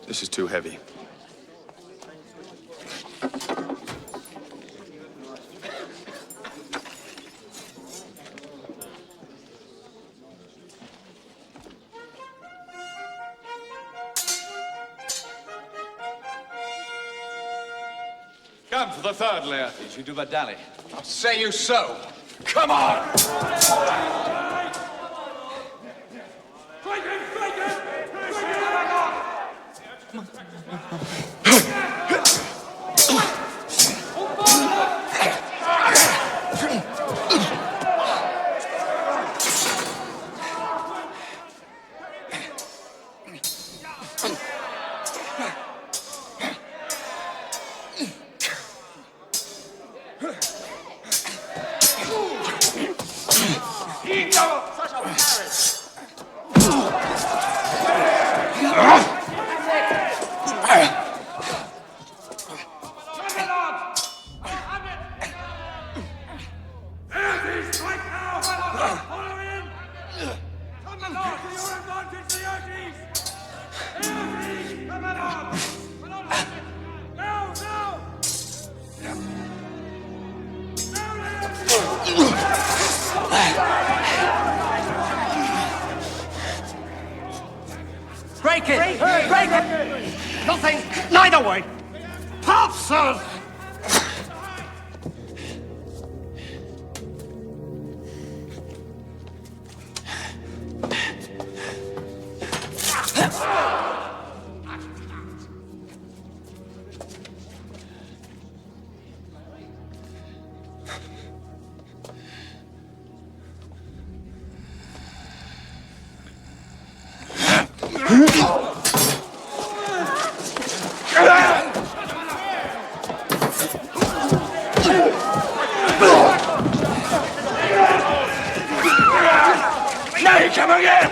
Speaker 8: This is too heavy.
Speaker 9: Come for the third, Laertes. You do but dally.
Speaker 12: Say you so. Come on!
Speaker 3: Break it! Break it! Nothing! Neither way! Pop, sir!
Speaker 12: Nay, come again!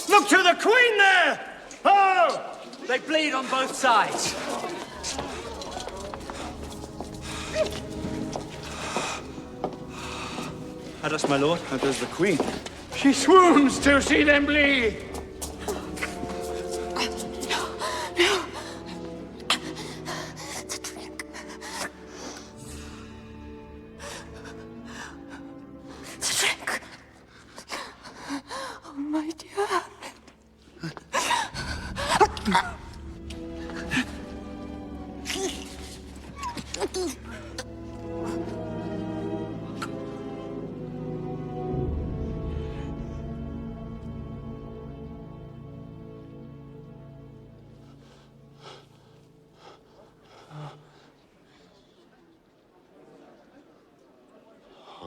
Speaker 11: Look to the Queen there! Oh! They bleed on both sides. How does my lord?
Speaker 19: How does the Queen?
Speaker 12: She swoons to see them bleed.
Speaker 4: Oh, my dear Hamlet.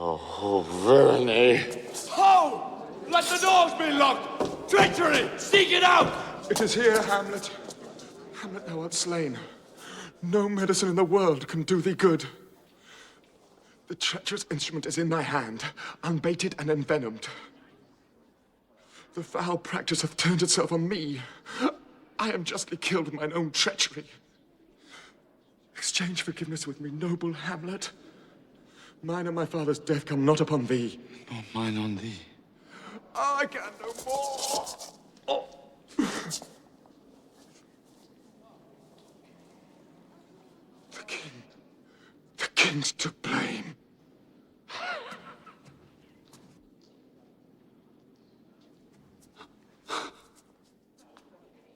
Speaker 9: Oh, villainy.
Speaker 12: Ho! Let the doors be locked! Treachery! Seek it out!
Speaker 19: It is here, Hamlet. Hamlet, thou art slain. No medicine in the world can do thee good. The treacherous instrument is in thy hand, unbaited and envenomed. The foul practice hath turned itself on me. I am justly killed with mine own treachery. Exchange forgiveness with me, noble Hamlet. Mine and my father's death come not upon thee.
Speaker 9: Nor mine on thee.
Speaker 19: I can no more. Oh. The king's to blame.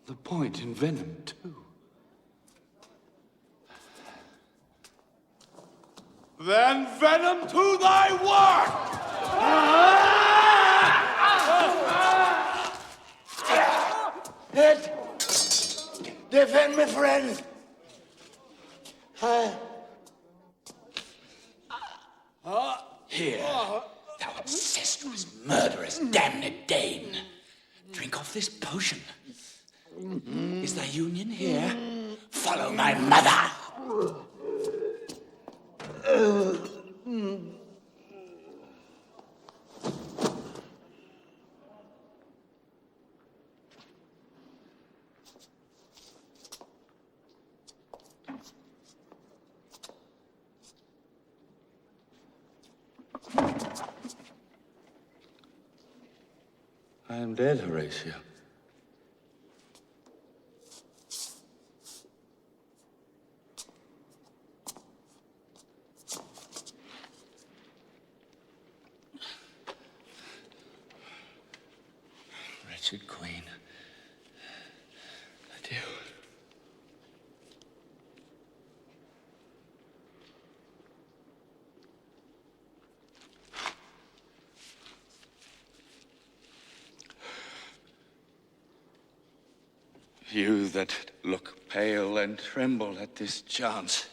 Speaker 9: The point envenomed, too.
Speaker 12: Then venom to thy work!
Speaker 10: Head! Defend me, friend!
Speaker 13: Here, thou incestuous, murderous, damned Dane. Drink off this potion. Is thy union here? Follow my mother!
Speaker 9: I am dead, Horatio. Wretched Queen. Adieu. You that look pale and tremble at this chance,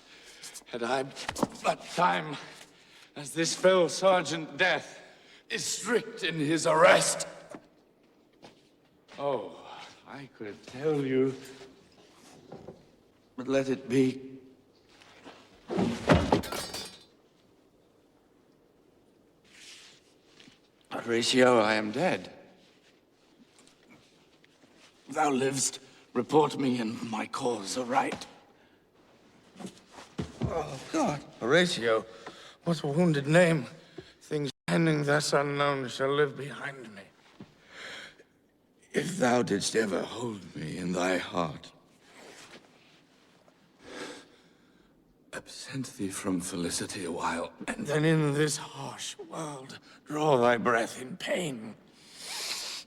Speaker 9: had I but time, as this fell Sergeant Death is strict in his arrest. Oh, I could tell you, but let it be. Horatio, I am dead. Thou livest. Report me and my cause aright. Oh, God. Horatio, what wounded name? Things ending thus unknown shall live behind me. If thou didst ever hold me in thy heart, absent thee from felicity a while, and then in this harsh world draw thy breath in pain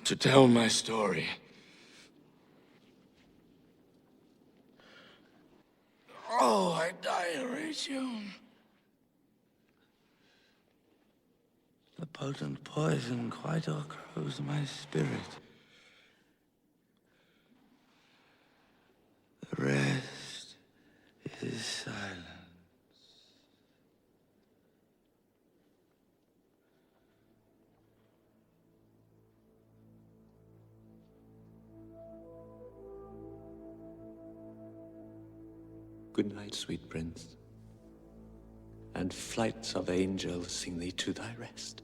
Speaker 9: to tell my story. Oh, I die, Horatio. The potent poison quite o'ergrows my spirit.
Speaker 20: Good night, sweet prince, and flights of angels sing thee to thy rest.